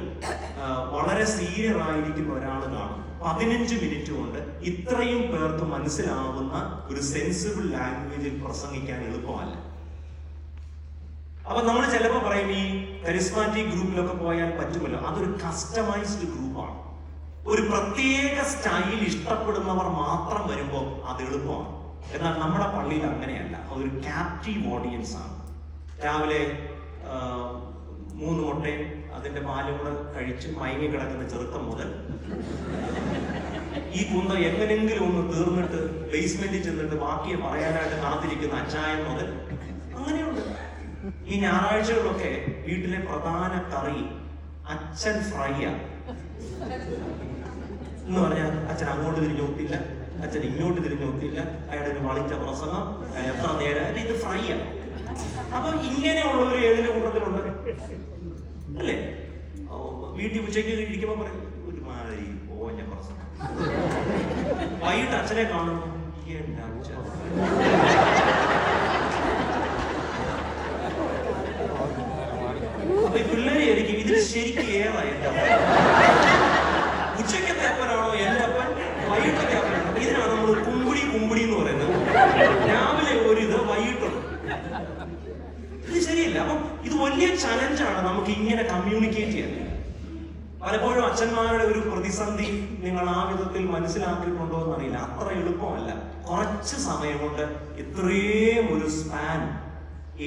വളരെ സീനിയർ ആയിരിക്കുന്ന ഒരാൾ കാണും, 15 മിനിറ്റ് കൊണ്ട് ഇത്രയും പേർക്ക് മനസ്സിലാവുന്ന ഒരു സെൻസിബിൾ ലാംഗ്വേജിൽ പ്രസംഗിക്കാൻ എളുപ്പമല്ല. അപ്പൊ നമ്മൾ ചിലപ്പോൾ പറയും, ഈ കരിസ്മാറ്റിക് ഗ്രൂപ്പിലൊക്കെ പോയാൽ പറ്റുമല്ലോ. അതൊരു കസ്റ്റമൈസ്ഡ് ഗ്രൂപ്പാണ്. ഒരു പ്രത്യേക സ്റ്റൈൽ ഇഷ്ടപ്പെടുന്നവർ മാത്രം വരുമ്പോൾ അത് എളുപ്പമാണ്. എന്നാൽ നമ്മുടെ പള്ളിയിൽ അങ്ങനെയല്ല, അതൊരു ക്യാപ്റ്റീവ് ഓഡിയൻസ് ആണ്. രാവിലെ 3 മുട്ടയും അതിന്റെ പാലും കൂടെ കഴിച്ച് മയങ്ങി കിടക്കുന്ന ചെറുക്കം മുതൽ ഈ കുന്ത എങ്ങനെങ്കിലും ഒന്ന് തീർന്നിട്ട് ബേസ്മെന്റിൽ ചെന്നിട്ട് ബാക്കിയെ പറയാനായിട്ട് കാത്തിരിക്കുന്ന അച്ചായം മുതൽ അങ്ങനെയുണ്ട്. ഈ ഞായറാഴ്ചകളൊക്കെ വീട്ടിലെ പ്രധാന കറി അച്ഛൻ ഫ്രൈയാണ് എന്ന് പറഞ്ഞാൽ, അച്ഛൻ അങ്ങോട്ട് തിരിഞ്ഞു നോക്കില്ല, അച്ഛൻ ഇങ്ങോട്ട് തിരിഞ്ഞു നോക്കില്ല, അയാളുടെ വളിച്ച പ്രസംഗം എത്ര നേരം, ഇത് ഫ്രൈയാണ്. അപ്പൊ ഇങ്ങനെയുള്ളവർ ഏതിന്റെ കൂട്ടത്തിലുണ്ട് അല്ലേ? വീട്ടിൽ ഉച്ചയ്ക്ക് ഇരിക്കുമ്പോ പറയും, ഒരുമാതിരി പോഞ്ഞ പ്രസംഗം. വൈകിട്ട് അച്ഛനെ കാണുന്നു, എന്റെ അച്ഛൻ അപ്പൊ ഈ പിള്ളേരെ ആയിരിക്കും ഇതിൽ ശരിക്കും ഏതാ എന്റെ അപ്പൻ? ഉച്ചയ്ക്കത്തെ അപ്പനാണോ എന്റെ അപ്പൻ, വൈകിട്ടത്തെ അപ്പനാണോ? ഇതിനാണ് നമ്മൾ കുമ്പിടി എന്ന് പറയുന്നത്. രാവിലെ ഒരിത്, വൈകിട്ടുണ്ട്. ഇത് ശരിയല്ല. അപ്പം ഇത് വലിയ ചലഞ്ചാണ് നമുക്ക് ഇങ്ങനെ കമ്മ്യൂണിക്കേറ്റ് ചെയ്യാൻ. പലപ്പോഴും അച്ഛന്മാരുടെ ഒരു പ്രതിസന്ധി നിങ്ങൾ ആ വിധത്തിൽ മനസ്സിലാക്കിയിട്ടുണ്ടോ എന്നറിയില്ല. അത്ര എളുപ്പമല്ല കുറച്ച് സമയം കൊണ്ട് ഇത്രയും ഒരു സ്പാൻ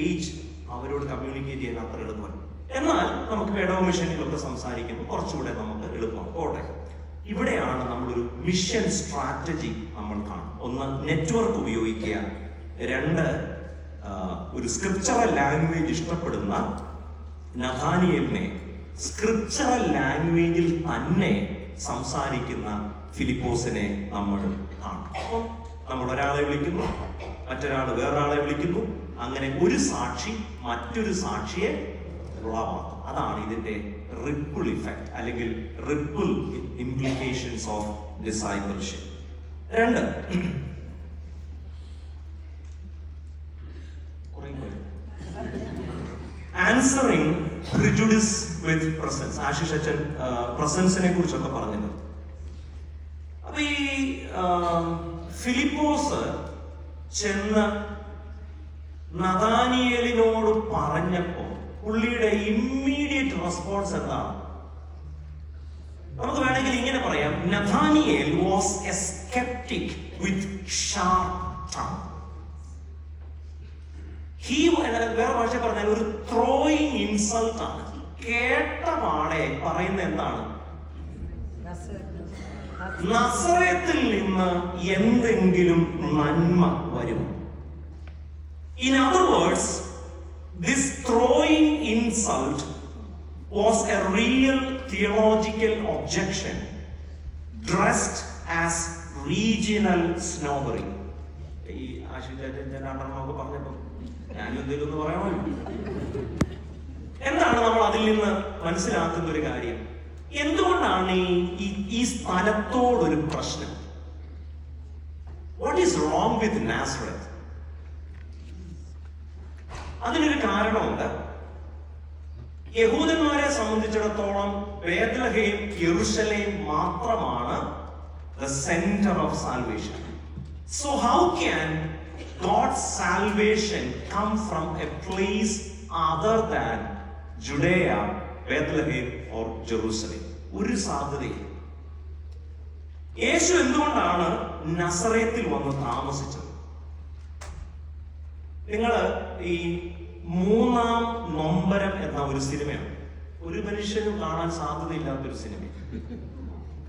ഏജ് അവരോട് കമ്മ്യൂണിക്കേറ്റ് ചെയ്യാൻ അത്ര എളുപ്പമല്ല. എന്നാൽ നമുക്ക് ഇടവ മിഷനിലൊക്കെ സംസാരിക്കുമ്പോൾ കുറച്ചുകൂടെ നമുക്ക് എളുപ്പമാണ്. പോട്ടെ, ഇവിടെയാണ് നമ്മളൊരു മിഷൻ സ്ട്രാറ്റജി നമ്മൾ കാണും. 1, നെറ്റ്വർക്ക് ഉപയോഗിക്കുക. 2, ഒരു സ്ക്രിപ്ചറൽ ലാംഗ്വേജ് ഇഷ്ടപ്പെടുന്ന നഥാനിയേലിനെ സ്ക്രിപ്ചറൽ ലാംഗ്വേജിൽ തന്നെ സംസാരിക്കുന്ന ഫിലിപ്പോസിനെ നമ്മൾ കാണും. അപ്പോൾ നമ്മൾ ഒരാളെ വിളിക്കുന്നു, മറ്റൊരാൾ വേറൊരാളെ വിളിക്കുന്നു, അങ്ങനെ ഒരു സാക്ഷി മറ്റൊരു സാക്ഷിയെ ഉളവാക്കും. അതാണ് ഇതിന്റെ റിപ്പിൾ ഇഫക്റ്റ് അല്ലെങ്കിൽ ripple implications of discipleship. 2, answering prejudice with presence. Ashish അച്ഛൻ പ്രസൻസിനെ കുറിച്ചൊക്കെ പറഞ്ഞത്. അപ്പൊ ഈ ഫിലിപ്പോസ് ചെന്ന് നഥാനിയേലിനോട് പറഞ്ഞപ്പോ പുള്ളിയുടെ ഇമ്മീഡിയറ്റ് റെസ്പോൺസ് എന്താണ്? നമുക്ക് വേണമെങ്കിൽ ഇങ്ങനെ പറയാം, Nathaniel was A sceptic with sharp tongue. വേറെ ഭാഷ പറഞ്ഞാൽ ഒരു ത്രോയിങ് ഇൻസൾട്ട് ആണ്. കേട്ട പാടെ പറയുന്ന എന്താണ്? നസറേത്തിൽ നിന്ന് എന്തെങ്കിലും നന്മ വരും. In other words, this throwing insult was a real theological objection dressed as regional snobbery. ഈ ആശുചാറ്റനൊക്കെ പറഞ്ഞപ്പോ ഞാനും എന്തെങ്കിലും ഒന്ന് പറയണമല്ലോ. എന്താണ് നമ്മൾ അതിൽ നിന്ന് മനസ്സിലാക്കുന്ന ഒരു കാര്യം? എന്തുകൊണ്ടാണ് ഈ സ്ഥലത്തോടൊരു പ്രശ്നം? What is wrong with നാസറത്ത്? അതിനൊരു കാരണമുണ്ട്. യഹൂദന്മാരെ സംബന്ധിച്ചിടത്തോളം ബേത്ലഹേം, യെരുശലേം മാത്രമാണ് the center of salvation. So how can God's salvation come from a place other than Judea, Bethlehem or Jerusalem? ഒരു സാധ്യതയില്ല. യേശു എന്തുകൊണ്ടാണ് നസറേത്തിൽ വന്ന് താമസിച്ചത്? നിങ്ങൾ ഈ മൂന്നാം നൊമ്പരം എന്ന ഒരു സിനിമയാണ്. ഒരു മനുഷ്യനും കാണാൻ സാധ്യതയില്ലാത്തൊരു സിനിമ.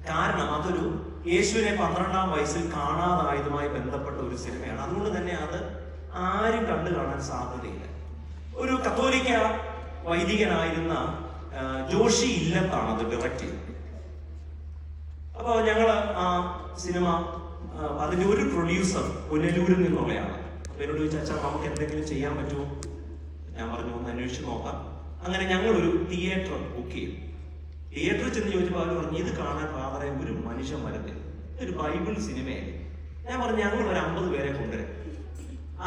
കാരണം അതൊരു യേശുവിനെ 12-ാം വയസ്സിൽ കാണാതായതുമായി ബന്ധപ്പെട്ട ഒരു സിനിമയാണ്. അതുകൊണ്ട് തന്നെ അത് ആരും കണ്ടു കാണാൻ സാധ്യതയില്ല. ഒരു കത്തോലിക്ക വൈദികനായിരുന്ന ജോഷി ഇല്ലത്താണ് അത് ഡയറക്റ്റ് ചെയ്തത്. അപ്പൊ ഞങ്ങള് ആ സിനിമ, അതിന്റെ ഒരു പ്രൊഡ്യൂസർ പുനലൂരിൽ നിന്നുള്ളയാണ്. അപ്പൊ എന്നോട് ചോദിച്ചാൽ അച്ഛാ നമുക്ക് എന്തെങ്കിലും ചെയ്യാൻ പറ്റുമോ? ഞാൻ പറഞ്ഞു ഒന്ന് അന്വേഷിച്ച് നോക്കാം. അങ്ങനെ ഞങ്ങളൊരു തിയേറ്റർ ബുക്ക് ചെയ്തു. തിയേറ്ററിൽ ചെന്ന് ചോദിച്ചപ്പോൾ അവർ പറഞ്ഞു ഇത് കാണാൻ ഫാദറെ ഒരു മനുഷ്യൻ വരത്തില്ല, ഇതൊരു ബൈബിൾ സിനിമയല്ലേ. ഞാൻ പറഞ്ഞു ഞങ്ങൾ ഒരു 50 പേരെ കൊണ്ടുവരാം.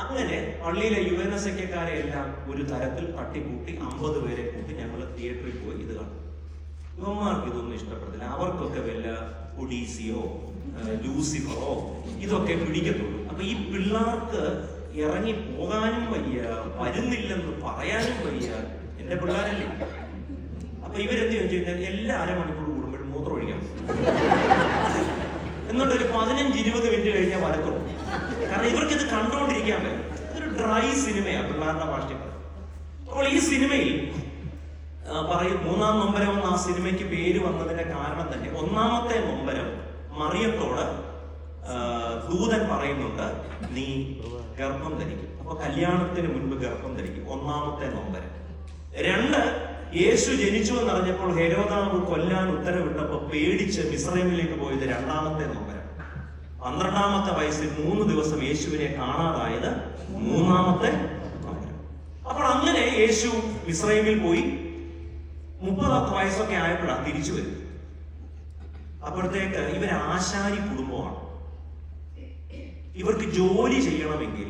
അങ്ങനെ പള്ളിയിലെ യുവനസഖ്യക്കാരെ എല്ലാം ഒരു തരത്തിൽ തട്ടിക്കൂട്ടി 50 പേരെ കൂട്ടി ഞങ്ങൾ തിയേറ്ററിൽ പോയി ഇത് കാണും. യുവന്മാർക്ക് ഇതൊന്നും ഇഷ്ടപ്പെടത്തില്ല. അവർക്കൊക്കെ വല്ല ഒഡീസിയോ ലൂസിഫറോ ഇതൊക്കെ പിടിക്കത്തുള്ളൂ. അപ്പൊ ഈ പിള്ളേർക്ക് ഇറങ്ങി പോകാനും വയ്യ, വരുന്നില്ലെന്ന് പറയാനും വയ്യ. എന്റെ പിള്ളേരല്ലേ. അപ്പൊ ഇവരെന്ത് ചോദിച്ചു കഴിഞ്ഞാൽ എല്ലാ അരമണിക്കൂർ കൂടുമ്പോഴും മൂത്രം ഒഴിക്കണം. എന്നിട്ടൊരു 15-20 മിനിറ്റ് കഴിഞ്ഞാൽ വരത്തുള്ളൂ. കാരണം ഇവർക്ക് ഇത് കണ്ടുകൊണ്ടിരിക്കാൻ പറ്റും. ഇതൊരു ഡ്രൈ സിനിമയാണ് പിള്ളേരുടെ ഭാഷയിൽ. അപ്പോൾ ഈ സിനിമയിൽ പറയും മൂന്നാം നൊമ്പരം എന്ന ആ സിനിമയ്ക്ക് പേര് വന്നതിന്റെ കാരണം തന്നെ ഒന്നാമത്തെ നൊമ്പരം മറിയത്തോട് ദൂതൻ പറയുന്നുണ്ട് നീ ഗർഭം ധരിക്കും. അപ്പൊ കല്യാണത്തിന് മുൻപ് ഗർഭം ധരിക്കും, ഒന്നാമത്തെ നൊമ്പരം. 2, യേശു ജനിച്ചു എന്നറിഞ്ഞപ്പോൾ ഹെരോദാവ് കൊല്ലാൻ ഉത്തരവിട്ടപ്പോ പേടിച്ച് മിസ്രൈമിലേക്ക് പോയത് 2ാമത്തെ നൊമ്പരം. 12-ാമത്തെ വയസ്സിൽ 3 ദിവസം യേശുവിനെ കാണാതായത് 3ാമത്തെ നൊമ്പരം. അപ്പോൾ അങ്ങനെ യേശു മിസ്രൈമിൽ പോയി 30 വയസ്സൊക്കെ ആയപ്പോഴാണ് തിരിച്ചു വരും. അപ്പോഴത്തേക്ക് ഇവർ ആശാരി കുടുംബമാണ്. ഇവർക്ക് ജോലി ചെയ്യണമെങ്കിൽ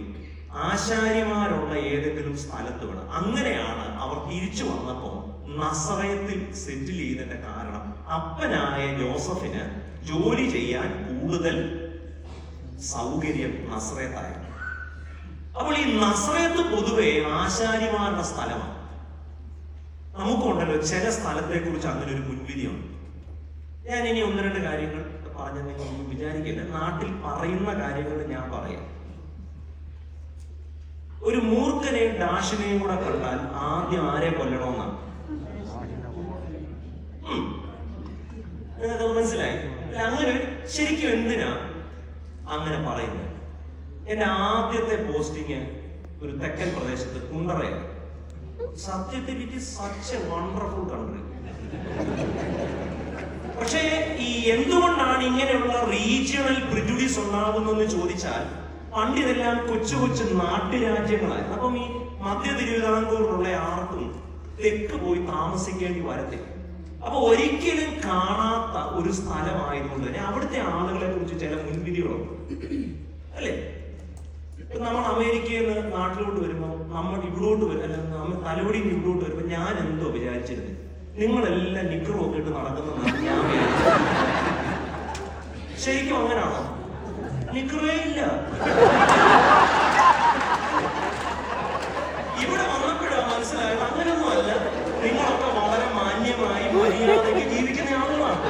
ആശാരിമാരുള്ള ഏതെങ്കിലും സ്ഥലത്ത് വേണം. അങ്ങനെയാണ് അവർ തിരിച്ചു വന്നപ്പോൾ നസറേത്തിൽ സെറ്റിൽ ചെയ്തതിന്റെ കാരണം അപ്പനായ ജോസഫിന് ജോലി ചെയ്യാൻ കൂടുതൽ സൗകര്യം നസറേത്തായിരുന്നു. അപ്പോൾ ഈ നസറേത്ത് പൊതുവെ ആശാരിമാരുടെ സ്ഥലമാണ്. നമുക്കുണ്ടല്ലോ ചില സ്ഥലത്തെ കുറിച്ച് അങ്ങനെ ഒരു മുൻവിധിയുണ്ട്. ഞാൻ ഇനി 1-2 കാര്യങ്ങൾ പറഞ്ഞ് നിങ്ങൾ വിചാരിക്കില്ല. നാട്ടിൽ പറയുന്ന കാര്യങ്ങൾ ഞാൻ പറയാം. ഒരു മൂർഖനെയും ഡാഷിനെയും കൂടെ കണ്ടാൽ ആദ്യം ആരെ കൊല്ലണമെന്നാണ്. നിങ്ങൾക്കത് മനസ്സിലായി? അങ്ങനെ ശരിക്കും എന്തിനാ അങ്ങനെ പറയുന്നത്? എന്റെ ആദ്യത്തെ പോസ്റ്റിങ് ഒരു തെക്കൻ പ്രദേശത്ത് കുണ്ടറയാണ്. സത്യത്തിൽ it is such A wonderful country. പക്ഷേ ഈ എന്തുകൊണ്ടാണ് ഇങ്ങനെയുള്ള റീജിയണൽ പ്രിജുഡീസ് ഉണ്ടാകുന്നതെന്ന് ചോദിച്ചാൽ പണ്ട് ഇതെല്ലാം കൊച്ചു കൊച്ചു നാട്ടുരാജ്യങ്ങളായിരുന്നു. അപ്പം ഈ മധ്യ തിരുവിതാംകൂറിലുള്ള ആർക്കും തെക്ക് പോയി താമസിക്കേണ്ടി വരത്തില്ല. അപ്പൊ ഒരിക്കലും കാണാത്ത ഒരു സ്ഥലമായതുകൊണ്ട് തന്നെ അവിടുത്തെ ആളുകളെ കുറിച്ച് ചില മുൻവിധികളുണ്ട്, അല്ലേ? നമ്മൾ അമേരിക്കയിൽ നിന്ന് നാട്ടിലോട്ട് വരുമ്പോൾ നമ്മൾ ഇവിടോട്ട് വരും, അല്ല നമ്മൾ തലവടിയിൽ നിന്ന് ഇവിടോട്ട് വരുമ്പോൾ ഞാൻ എന്തോ വിചാരിച്ചിരുന്നത് നിങ്ങളെല്ലാം നിക്കറും ഒക്കെ ഇട്ട് നടക്കുന്നതാണ് ഞാൻ ശരിക്കും അങ്ങനാണോ? നിക്കറേ ഇല്ല. ഇവിടെ വന്നപ്പോഴാണ് മനസ്സിലായത് അങ്ങനെയൊന്നും അല്ല. നിങ്ങളൊക്കെ വളരെ മാന്യമായി മര്യാദയ്ക്ക് ജീവിക്കുന്ന ആളുകളാണ്.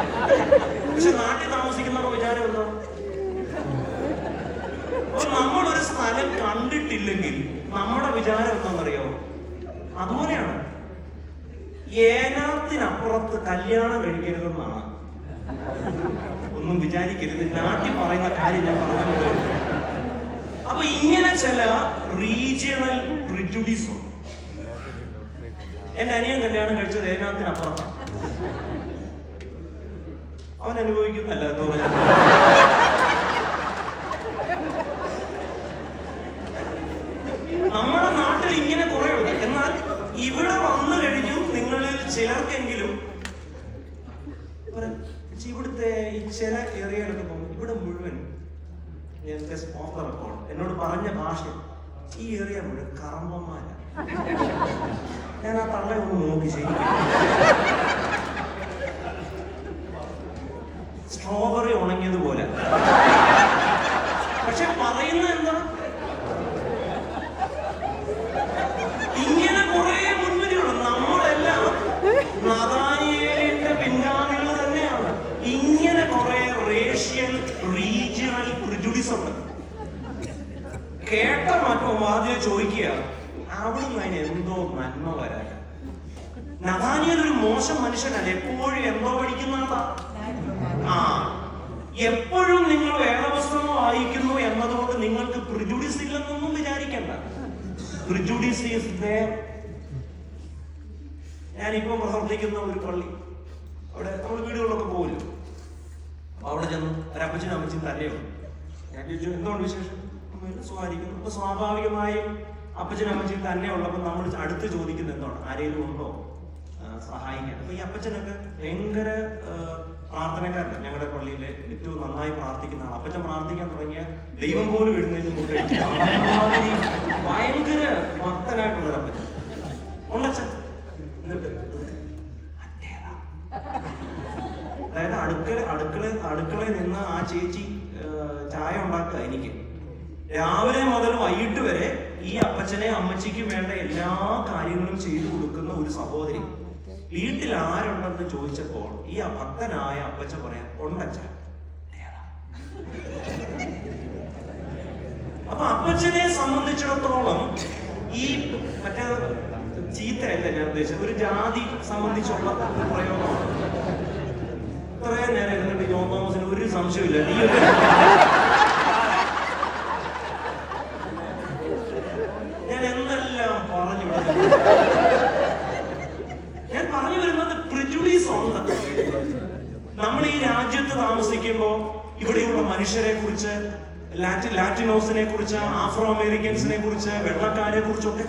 പക്ഷെ നാട്ടിൽ താമസിക്കുന്നവരുടെ വിചാരം എന്താ? നമ്മളൊരു സ്ഥലം കണ്ടിട്ടില്ലെങ്കിൽ നമ്മുടെ വിചാരം എന്താണെന്നറിയോ? അതുപോലെയാണ്. ഏനാത്തിനപ്പുറത്ത് കല്യാണം കഴിക്കരുതെന്നാണ്. ഒന്നും വിചാരിക്കരുത്, നാട്ടിൽ പറയുന്ന കാര്യം ഞാൻ പറഞ്ഞത്. അപ്പൊ ഇങ്ങനെ ചില റീജിയണൽ പ്രിജുഡീസ് ഉണ്ട്. എന്റെ അനിയൻ കല്യാണം കഴിച്ചത് ഏനാത്തിനപ്പുറത്താണ്. അവൻ അനുഭവിക്കുന്നല്ല എന്ന് പറഞ്ഞാൽ നമ്മുടെ നാട്ടിൽ ഇങ്ങനെ കുറെ ഉണ്ട്. എന്നാൽ ഇവിടെ വന്നു കഴിഞ്ഞും നിങ്ങളിൽ ചിലർക്കെങ്കിലും ഇവിടുത്തെ ഈ ചില ഏരിയയിലൊക്കെ പോകും. ഇവിടെ മുഴുവൻ എന്നോട് പറഞ്ഞ ഭാഷ, ഈ ഏരിയ മുഴുവൻ കറമ്പന്മാരാ. ഞാൻ ആ തള്ളെ ഒന്ന് നോക്കി ശരിക്കും സ്ട്രോബെറി ഉണങ്ങിയതുപോലെ. പക്ഷെ പറയുന്ന എന്താ, ഇങ്ങനെ കുറെ മുൻവിധിയുണ്ട്. നമ്മളെല്ലാം നഥാനിയേലിന്റെ പിൻഗാമികൾ തന്നെയാണ്. ഇങ്ങനെ കുറെ റേഷ്യൽ റീജിയണൽ പ്രിജുഡിസ് ഉണ്ട്. കേട്ട മാറ്റം ആദ്യം ചോദിക്കുക, അവിടുന്ന് അതിന് എന്തോ നന്മ വരാൻ. നഥാനിയേൽ ഒരു മോശം മനുഷ്യനല്ല, എപ്പോഴും എന്തോ പഠിക്കുന്നതാ. എപ്പോഴും നിങ്ങൾ വേദപുസ്തകം വായിക്കുന്നു എന്നതുകൊണ്ട് നിങ്ങൾക്ക് പ്രിജുഡിസ് ഇല്ലെന്നൊന്നും വിചാരിക്കണ്ട. Prejudice is there. ഞാനിപ്പോ പ്രവർത്തിക്കുന്ന ഒരു പള്ളി, അവിടെ നമ്മൾ വീടുകളിലൊക്കെ പോകുമല്ലോ. അവിടെ ചെന്ന് ഒരപ്പച്ചനും അമ്മച്ചും തന്നെയുള്ളൂ. ഞാൻ ചോദിച്ചു, എന്തുകൊണ്ട് വിശേഷം? സുഖമായിരിക്കുന്നു. അപ്പൊ സ്വാഭാവികമായും അപ്പച്ചനും അമ്മച്ചും തന്നെ ഉള്ളപ്പോൾ നമ്മൾ അടുത്ത് ചോദിക്കുന്നത് എന്താണ്, ആരെങ്കിലും ഉണ്ടോ സഹായിക്കാൻ? അപ്പൊ ഈ അപ്പച്ചനൊക്കെ ഭയങ്കര പ്രാർത്ഥനക്കാരല്ല. ഞങ്ങളുടെ പള്ളിയിലെ ഏറ്റവും നന്നായി പ്രാർത്ഥിക്കുന്ന ആൾ. അപ്പച്ചൻ പ്രാർത്ഥിക്കാൻ തുടങ്ങിയ ദൈവം പോലും എഴുന്നേറ്റ് മുട്ട ഭയങ്കര ഭക്തനായിട്ടുള്ളൊരു അപ്പച്ചൻ ഉണ്ടച്ചൻ. അതായത് അടുക്കളയിൽ നിന്ന് ആ ചേച്ചി ചായ ഉണ്ടാക്കുക എനിക്ക്. രാവിലെ മുതൽ വൈകിട്ട് വരെ ഈ അപ്പച്ചനെ അമ്മച്ചിക്കും വേണ്ട എല്ലാ കാര്യങ്ങളും ചെയ്തു കൊടുക്കുന്ന ഒരു സഹോദരി. വീട്ടിൽ ആരുണ്ടെന്ന് ചോദിച്ചപ്പോൾ ഈ ഭക്തനായ അപ്പച്ചൻ പറയാൻ, ഉണ്ടച്ഛൻ. അപ്പൊ അപ്പച്ചനെ സംബന്ധിച്ചിടത്തോളം ഈ മറ്റേ ചീത്തയല്ല ഞാൻ ഉദ്ദേശിച്ചത്, ഒരു ജാതി സംബന്ധിച്ചുള്ള പ്രയോഗമാണ്. ഇത്രയും നേരം ഇരുന്നിട്ട് ജോൺ തോമസിന് ഒരു സംശയമില്ല. ഞാൻ എന്തെല്ലാം പറഞ്ഞു വിടുന്നു. ഞാൻ പറഞ്ഞു വരുന്നത് പ്രിജുഡീസ് ഉണ്ട്. നമ്മൾ ഈ രാജ്യത്ത് താമസിക്കുമ്പോൾ ഇവിടെയുള്ള മനുഷ്യരെ കുറിച്ച്, ലാറ്റിനോസിനെ കുറിച്ച്, ആഫ്രോ അമേരിക്കൻസിനെ കുറിച്ച്, വെള്ളക്കാരെ കുറിച്ചൊക്കെ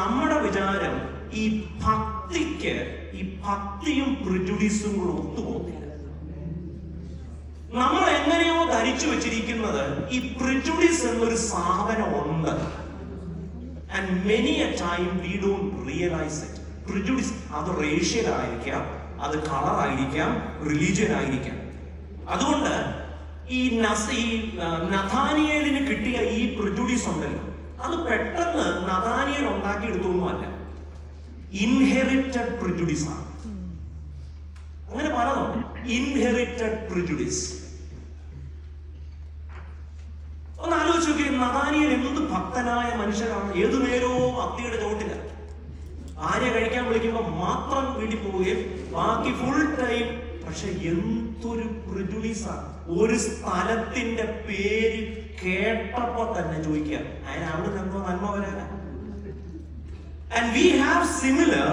നമ്മുടെ വിചാരം ഈ ഭക്തിയും പ്രിജുഡീസും കൂടെ ഒത്തുപോകുന്നില്ല. നമ്മൾ എങ്ങനെയോ ധരിച്ചു വെച്ചിരിക്കുന്നത് ഈ പ്രിജുഡീസ് എന്നൊരു സാധനം ഉണ്ട്. And many a time we don't realize it. Prejudice, അത് റേഷ്യൽ ആയിരിക്കാം, അത് കളർ ആയിരിക്കാം, റിലീജിയൻ ആയിരിക്കാം. അതുകൊണ്ട് ഈ നഥാനിയേലിന് കിട്ടിയ ഈ പ്രിജുഡീസ് ഉണ്ടല്ലോ, അത് പെട്ടെന്ന് നഥാനിയേൽ ഉണ്ടാക്കിയെടുത്തൊന്നുമല്ല, ഇൻഹെറിറ്റഡ് പ്രിജുഡീസ് ആണ്. അങ്ങനെ പലതുണ്ട്, ഇൻഹെറിറ്റഡ് പ്രിജുഡീസ്. ഒന്ന് ആലോചിച്ച് നോക്കി, നഥാനിയേൽ എന്ത് ഭക്തനായ മനുഷ്യനാണ്. ഏതു നേരവും ഭക്തിയുടെ ചോട്ടില്ല. ഭാര്യ കഴിക്കാൻ വിളിക്കുമ്പോൾ മാത്രം വീട്ടിൽ പോവുകയും ബാക്കി ഫുൾ ടൈം. പക്ഷെ എന്തൊരു പ്രിജുഡീസാണ്. ഒരു സ്ഥലത്തിന്റെ പേര് കേട്ടപ്പോ തന്നെ ചോദിക്കുക, അതിന് അവിടെ എന്തോ നന്മ വരാനാ. And we have similar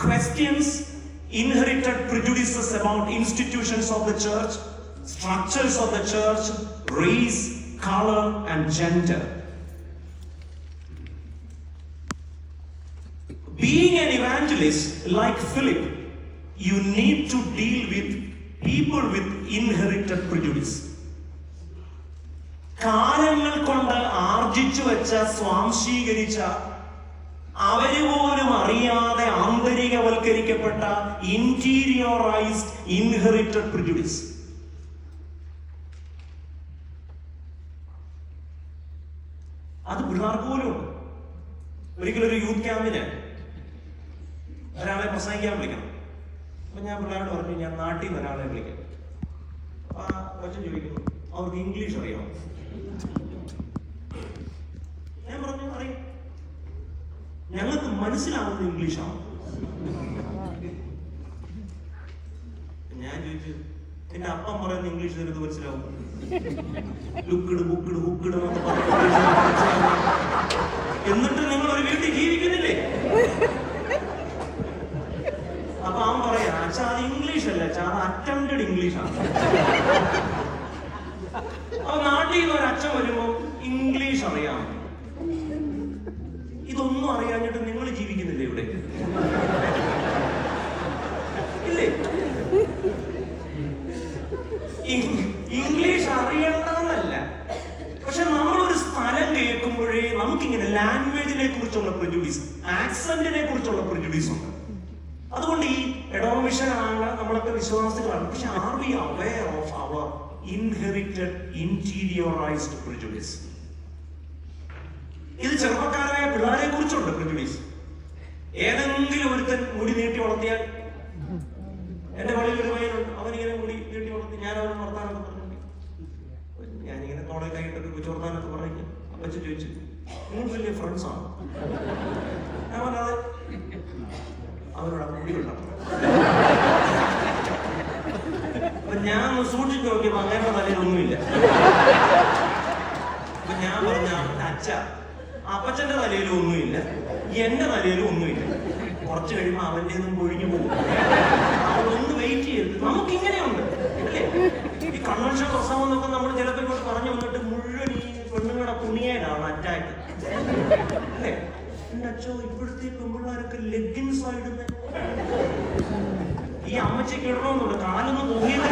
questions, inherited prejudices about institutions of the church, structures of the church, race, color and gender. Being an evangelist like Philip, you need to deal with people with inherited prejudice. കാലങ്ങൾ കൊണ്ട് ആർജിച്ചു വെച്ച, സ്വാംശീകരിച്ച, അവര് പോലും അറിയാതെ ആന്തരികവൽക്കരിക്കപ്പെട്ട ഇന്റീരിയറൈസ്ഡ് inherited prejudice. അത് പിള്ളേർക്ക് പോലും ഉണ്ട്. ഒരിക്കലൊരു യൂത്ത് ക്യാമ്പിന് ഒരാളെ പ്രസംഗിക്കാൻ വിളിക്കണം. അപ്പൊ ഞാൻ പിള്ളേരോട് പറഞ്ഞു, ഞാൻ നാട്ടിൽ നിന്ന് ഒരാളെ വിളിക്കാം. അപ്പൊ ആ കൊച്ചൻ ചോദിക്കുന്നു, അവർക്ക് ഇംഗ്ലീഷ് അറിയാമോ? ഞാൻ പറഞ്ഞു, അറിയാം. മനസ്സിലാവുന്ന ഇംഗ്ലീഷാണ്. ഞാൻ ചോദിച്ചു, എന്റെ അപ്പം പറയുന്ന ഇംഗ്ലീഷ് നിനക്ക് മനസ്സിലാവും? ലുക്കിട് ബുക്കിട് ഹുക്കിട് എന്നിട്ട് നിങ്ങൾ ഒരു വീട്ടിൽ ജീവിക്കുന്നില്ലേ? അപ്പൊ അവൻ പറയാ, അച്ഛാ അത് ഇംഗ്ലീഷ് അല്ല അച്ഛാ, അത് അറ്റംപ്റ്റഡ് ഇംഗ്ലീഷാണ്. അപ്പൊ നാട്ടിൽ നിന്ന് ഒരു അച്ഛൻ വരുമ്പോ ഇംഗ്ലീഷ് അറിയാം. ഇതൊന്നും അറിയാഞ്ഞിട്ട് നിങ്ങൾ ജീവിക്കുന്നില്ലേ ഇവിടെ? ഇല്ലേ? ഇംഗ്ലീഷ് അറിയണമെന്നല്ല, പക്ഷെ നമ്മളൊരു സ്ഥലം കേൾക്കുമ്പോഴേ നമുക്കിങ്ങനെ ലാംഗ്വേജിനെ കുറിച്ചുള്ള പ്രിജുഡീസ്, ആക്സന്റിനെ കുറിച്ചുള്ള പ്രിജുഡീസ് ഉണ്ട്. അതുകൊണ്ട് ഈ എഡോമിഷനാണ്, നമ്മളൊക്കെ വിശ്വാസികളാണ്, പക്ഷെ are we aware of our inherited interiorised prejudice? ഇത് ചെറുപ്പക്കാരായ പിള്ളേരെ കുറിച്ചുണ്ട് പ്രിജുഡീസ്. ഏതെങ്കിലും ഒരുത്തൻ മുടി നീട്ടി വളർത്തിയാൽ, എന്റെ പള്ളിയിൽ ഒരു പയ്യനുണ്ട്, അവനിങ്ങനെ മുടി നീട്ടി വളർത്തി, ഞാൻ അവന് വർത്താനൊക്കെ പറഞ്ഞിട്ടുണ്ട്. ഞാനിങ്ങനെ തോളെ കൈയിട്ടൊക്കെ കൊച്ചു വർത്താനൊക്കെ പറഞ്ഞു. അപ്പച്ചൻ ചോദിച്ചു, നിങ്ങൾ വലിയ ഫ്രണ്ട്സ് ആണ്? ഞാൻ പറഞ്ഞത് അവരോട് മുടി ഉണ്ടാവും. അപ്പൊ ഞാൻ സൂക്ഷിച്ചു നോക്കിയപ്പോ അങ്ങനെ തലയിലൊന്നുമില്ല. അപ്പൊ ഞാൻ പറഞ്ഞ, അച്ഛ അപ്പച്ചന്റെ തലയിലും ഒന്നുമില്ല, എന്റെ തലയിലും ഒന്നുമില്ല. കുറച്ച് കഴിയുമ്പോ അവന്റെ ഒന്നും പൊഴിഞ്ഞു പോകും. അവളൊന്ന് വെയിറ്റ് ചെയ്ത്, നമുക്കിങ്ങനെയുണ്ട് അല്ലേ? ഈ കൺവെൻഷൻ പ്രസവം എന്നൊക്കെ നമ്മൾ ചിലപ്പോ ഇങ്ങോട്ട് പറഞ്ഞു വന്നിട്ട് മുഴുവൻ ഈ പെണ്ണുങ്ങളുടെ തുണിയേലാണ് അറ്റാക്ക് അല്ലേ? എന്റെ അച്ഛോ, ഇപ്പോഴത്തെ പെൺപിള്ളേരൊക്കെ ലെഗിൻസ് ആയിടുന്ന. ഈ അമ്മച്ചയ്ക്ക് ഇടണമെന്നുണ്ട്, കാലൊന്നും പൊങ്ങിയിട്ട്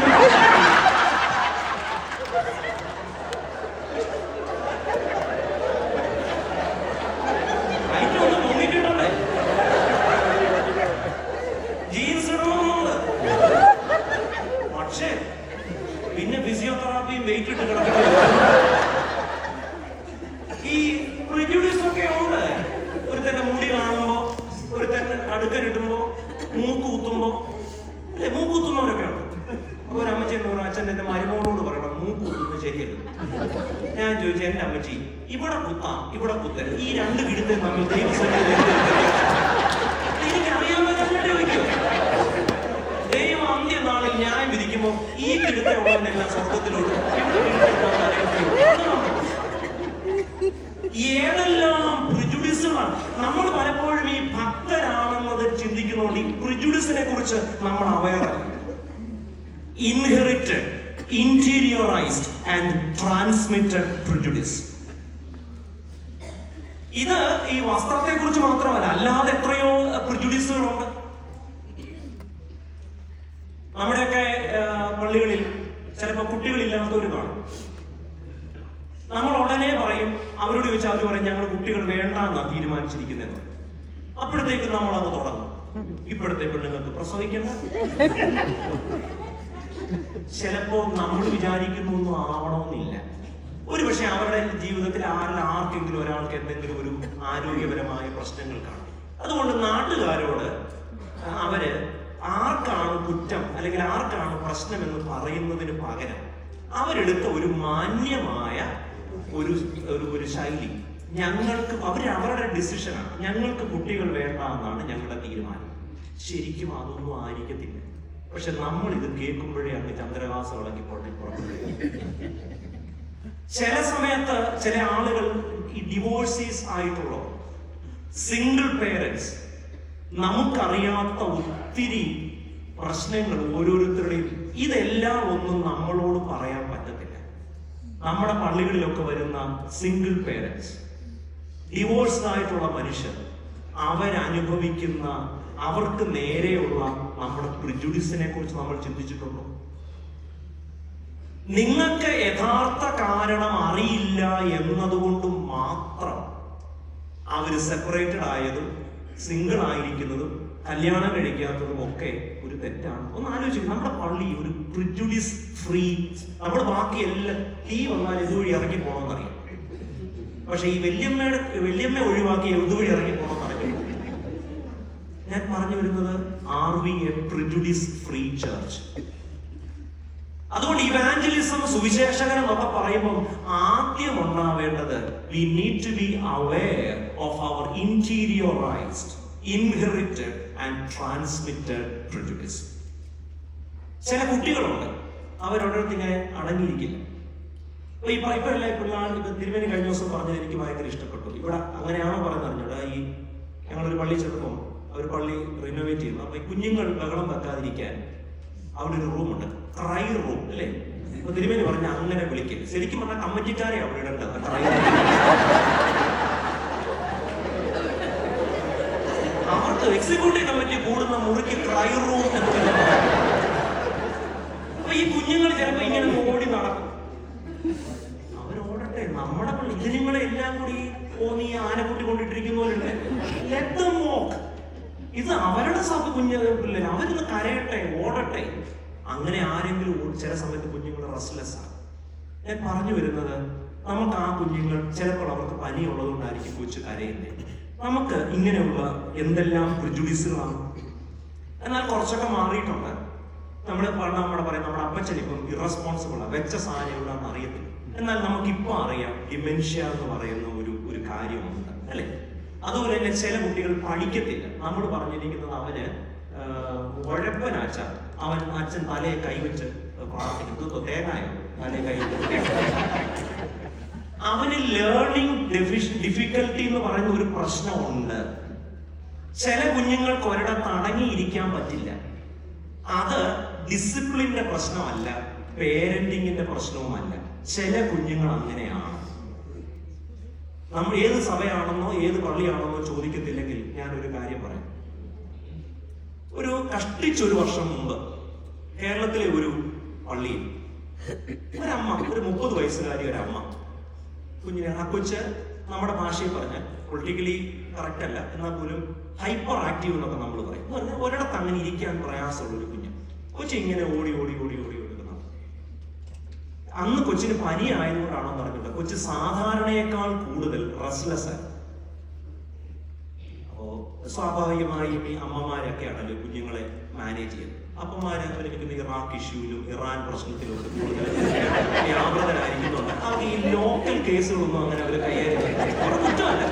പിന്നെ ഫിസിയോതെറാപ്പിയും വെയിറ്റ് ഇട്ട് കിടക്കണം. ഈ പ്രിജുഡീസ് ഒക്കെ ഉണ്ട്. ഒരു തന്നെ മുടി കാണുമ്പോ, ഒരു തന്നെ കടുക്കനിട്ടുമ്പോ, മൂക്ക് കുത്തുമ്പോ അല്ലെ, മൂക്ക് കുത്തുന്നവരൊക്കെ ഉണ്ട്. അപ്പൊ ഒരു അമ്മച്ചി പറഞ്ഞു, അച്ഛൻ എന്റെ മരുമോളോട് പറയണം മൂക്ക് കുത്തുന്നത് ശരിയല്ല. ഞാൻ ചോദിച്ചു, എന്റെ അമ്മച്ചി ഇവിടെ കുത്താം ഇവിടെ കുത്തരുത്, ഈ രണ്ട് കിടുത്തെ നമ്മൾ എനിക്കറിയാവുന്നതല്ലേ ചോദിക്കും. ദൈവം അന്ത്യനാളിൽ ന്യായം വിധിക്കുമ്പോ ഈ കിടുത്തയുള്ളവനെല്ലാം സ്വർഗത്തിലോട്ട് ഏതെല്ലാം പ്രിജുഡീസുകളാണ്. നമ്മൾ പലപ്പോഴും ഈ ഭക്തരാണെന്നത് ചിന്തിക്കുന്നതുകൊണ്ട് ഈ പ്രിജുഡീസിനെ കുറിച്ച് നമ്മൾ അവയറാണ്. Inherited, interiorised and transmitted prejudice. ഇത് ഈ വസ്ത്രത്തെ കുറിച്ച് മാത്രമല്ല, അല്ലാതെ എത്രയോ പ്രിജുഡീസുകളുണ്ട്. നമ്മുടെയൊക്കെ പള്ളികളിൽ ചിലപ്പോ കുട്ടികളില്ലാത്തവർ കാണും. നമ്മൾ ഉടനെ പറയും, അവരോട് ചോദിച്ചാൽ അവർ പറയും, ഞങ്ങൾ കുട്ടികൾ വേണ്ട എന്നാ തീരുമാനിച്ചിരിക്കുന്നത്. അപ്പോഴത്തേക്ക് നമ്മൾ അത് തുടങ്ങും, ഇപ്പോഴത്തെ പെണ്ണുങ്ങൾക്ക് പ്രസവിക്കണ്ട. ചിലപ്പോ നമ്മൾ വിചാരിക്കുന്നു ഒന്നും ആവണമെന്നില്ല. ഒരുപക്ഷെ അവരുടെ ജീവിതത്തിൽ ആർക്കെങ്കിലും ഒരാൾക്ക് എന്തെങ്കിലും ഒരു ആരോഗ്യപരമായ പ്രശ്നങ്ങൾ കാണും. അതുകൊണ്ട് നാട്ടുകാരോട് അവര് ആർക്കാണ് കുറ്റം അല്ലെങ്കിൽ ആർക്കാണ് പ്രശ്നം എന്ന് പറയുന്നതിന് പകരം അവരെടുത്ത ഒരു മാന്യമായ ഒരു ശൈലി, ഞങ്ങൾക്ക് അവരുടെ ഡിസിഷനാണ്, ഞങ്ങൾക്ക് കുട്ടികൾ വേണ്ട എന്നാണ് ഞങ്ങളുടെ തീരുമാനം. ശരിക്കും അതൊന്നും ആയിരിക്കത്തില്ല. പക്ഷെ നമ്മൾ ഇത് കേൾക്കുമ്പോഴേ അങ്ങ് ചന്ദ്രഹാസം ഇളക്കി പുറപ്പെടുക. ചില സമയത്ത് ചില ആളുകൾ ഈ ഡിവോഴ്സീസ് ആയിട്ടുള്ള സിംഗിൾ പേരൻസ്, നമുക്കറിയാത്ത ഒത്തിരി പ്രശ്നങ്ങൾ ഓരോരുത്തരുടെയും, ഇതെല്ലാം ഒന്നും നമ്മളോട് പറയാൻ പറ്റത്തില്ല. നമ്മുടെ പള്ളികളിലൊക്കെ വരുന്ന സിംഗിൾ പേരൻസ്, ഡിവോഴ്സ്ഡ് ആയിട്ടുള്ള മനുഷ്യർ, അവരനുഭവിക്കുന്ന, അവർക്ക് നേരെയുള്ള നമ്മുടെ പ്രിജുഡീസിനെ കുറിച്ച് നമ്മൾ ചിന്തിച്ചിട്ടുണ്ടോ? നിങ്ങൾക്ക് യഥാർത്ഥ കാരണം അറിയില്ല എന്നതുകൊണ്ട് മാത്രം അവര് സെപ്പറേറ്റഡ് ആയതും സിംഗിൾ ആയിരിക്കുന്നതും കല്യാണം കഴിക്കാത്തതും ഒക്കെ ഒരു തെറ്റാണ്. ഒന്ന് ആലോചിക്കും, നമ്മുടെ പള്ളി ഒരു പ്രിജുഡീസ് ഫ്രീ, നമ്മൾ ബാക്കി എല്ലാം തീ വന്നാൽ ഇതുവഴി ഇറങ്ങി പോകണമെന്നറിയാം. പക്ഷെ ഈ വല്യമ്മ ഒഴിവാക്കി ഇതുവഴി ഇറങ്ങി പോകണമെന്നറിയാം. ഞാൻ പറഞ്ഞു വരുന്നത്, are we a prejudice free church? അതുകൊണ്ട് ഇവാഞ്ചലിസം, സുവിശേഷകൻ എന്നൊക്കെ പറയുമ്പോൾ ആദ്യം ഉണ്ടാവേണ്ടത്, we need to be aware of our interiorised inherited and transmitted prejudice. ചില കുട്ടികളുണ്ട്, അവരോടൊത്ത് ഇങ്ങനെ അടങ്ങിയിരിക്കില്ല. അപ്പൊ ഈ ഇപ്പഴല്ല പിള്ളേർ തിരുമേനി കഴിഞ്ഞ ദിവസം പറഞ്ഞത് എനിക്ക് ഭയങ്കര ഇഷ്ടപ്പെട്ടു. ഇവിടെ അങ്ങനെയാണോ പറയുന്നത് അറിഞ്ഞൂടാ. ഈ ഞങ്ങളൊരു പള്ളി ചെന്നപ്പോൾ അവർ പള്ളി റിനോവേറ്റ് ചെയ്യുന്നു. അപ്പൊ ഈ കുഞ്ഞുങ്ങൾ ബഹളം വെക്കാതിരിക്കാൻ അവിടെ ഒരു റൂമുണ്ട്, ക്രൈ റൂം അല്ലേ. അപ്പൊ തിരുമേനി പറഞ്ഞ അങ്ങനെ വിളിക്കരുത്. ശരിക്കും പറഞ്ഞാൽ കമ്മിറ്റിക്കാരെ അവിടെ ഇടേണ്ടത്. അവർക്ക് എക്സിക്യൂട്ടീവ് കമ്മിറ്റി കൂടുന്ന മുറിക്ക് ക്രൈ റൂം എന്ന് പറയുന്നത്. അപ്പൊ ഈ കുഞ്ഞുങ്ങൾ ചിലപ്പോ ഇങ്ങനെ ഓടി നടക്കും. അവരോടട്ടെ, നമ്മുടെ പള്ളി ഇതിനുങ്ങളെ എല്ലാം കൂടി നീ ആനക്കുട്ടി കൊണ്ടിട്ടിരിക്കുന്ന പോലുണ്ട്. ലെറ്റ് ദം വാക്ക്. ഇത് അവരുടെ സഭ പിള്ളേർ, അവരൊന്ന് കരയട്ടെ, ഓടട്ടെ. അങ്ങനെ ആരെങ്കിലും ചില സമയത്ത് കുഞ്ഞുങ്ങൾ റെസ്റ്റ്ലെസ് ആണ്. ഞാൻ പറഞ്ഞു വരുന്നത്, നമുക്ക് ആ കുഞ്ഞുങ്ങൾ ചിലപ്പോൾ അവർക്ക് പനിയുള്ളതുകൊണ്ടായിരിക്കും കൊച്ചു കരയുന്നത്. നമുക്ക് ഇങ്ങനെയുള്ള എന്തെല്ലാം പ്രിജുഡീസുകളാണ്. എന്നാൽ കുറച്ചൊക്കെ മാറിയിട്ടുണ്ട്. നമ്മുടെ പറയും നമ്മുടെ അപ്പച്ചൻ ഇപ്പം ഇറസ്പോൺസിബിൾ ആണ്, വെച്ച സാധനം എവിടെയാണെന്ന് അറിയത്തില്ല. എന്നാൽ നമുക്കിപ്പോൾ അറിയാം ഡിമെൻഷ്യ എന്ന് പറയുന്ന ഒരു കാര്യമുണ്ട് അല്ലെ. അതുപോലെ തന്നെ ചില കുട്ടികൾ പഠിക്കത്തില്ല. നമ്മൾ പറഞ്ഞിരിക്കുന്നത് അവന് ഉഴപ്പനാച്ച, അച്ഛൻ തലയെ കൈവച്ച് പ്രാർത്ഥിക്കുന്നത് തേങ്ങായോ തലയെ കൈവച്ച്. അവന് ലേണിംഗ് ഡിഫിക്കൽട്ടി എന്ന് പറയുന്ന ഒരു പ്രശ്നമുണ്ട്. ചില കുഞ്ഞുങ്ങൾക്ക് ഒരിടത്ത് അടങ്ങിയിരിക്കാൻ പറ്റില്ല. അത് ഡിസിപ്ലിന്റെ പ്രശ്നമല്ല, പേരന്റിങ്ങിന്റെ പ്രശ്നവുമല്ല. ചില കുഞ്ഞുങ്ങൾ അങ്ങനെയാണ്. നമ്മൾ ഏത് സഭയാണെന്നോ ഏത് പള്ളിയാണെന്നോ ചോദിക്കത്തില്ലെങ്കിൽ ഞാനൊരു കാര്യം പറയാം. ഒരു കഷ്ടിച്ചൊരു വർഷം മുമ്പ് കേരളത്തിലെ ഒരു പള്ളിയിൽ ഒരമ്മ, ഒരു 30 വയസ്സുകാരി ഒരമ്മ കുഞ്ഞിനെ, ആ കൊച്ച് നമ്മുടെ ഭാഷയിൽ പറഞ്ഞാൽ പൊളിറ്റിക്കലി കറക്റ്റ് അല്ല, എന്നാൽ പോലും ഹൈപ്പർ ആക്റ്റീവ് എന്നൊക്കെ നമ്മൾ പറയും. എന്ന് പറഞ്ഞാൽ ഒരിടത്ത് അങ്ങനെ ഇരിക്കാൻ പ്രയാസമുള്ള ഒരു കുഞ്ഞ്. കൊച്ചു ഇങ്ങനെ ഓടി ഓടി ഓടി ഓടി ഓടുന്നത്. അന്ന് കൊച്ചിന് പനി ആയതുകൊണ്ടാണോ പറഞ്ഞിട്ട് കൊച്ചു സാധാരണയേക്കാൾ കൂടുതൽ റെസ്റ്റ്ലെസ് ആയി. അപ്പോ സ്വാഭാവികമായും ഈ അമ്മമാരൊക്കെയാണല്ലോ കുഞ്ഞുങ്ങളെ മാനേജ് ചെയ്യുന്നത്. അപ്പന്മാര് അവർക്ക് ഇറാഖ് ഇഷ്യൂവിലും ഇറാൻ പ്രശ്നത്തിലും ഒക്കെ കൂടുതൽ വ്യാപൃതരായിരിക്കുന്നുണ്ട്. അവർക്ക് ഈ ലോക്കൽ കേസുകളൊന്നും അങ്ങനെ അവർ കൈകാര്യം ചെയ്യുന്നത് അവരുടെ കുറ്റമല്ല.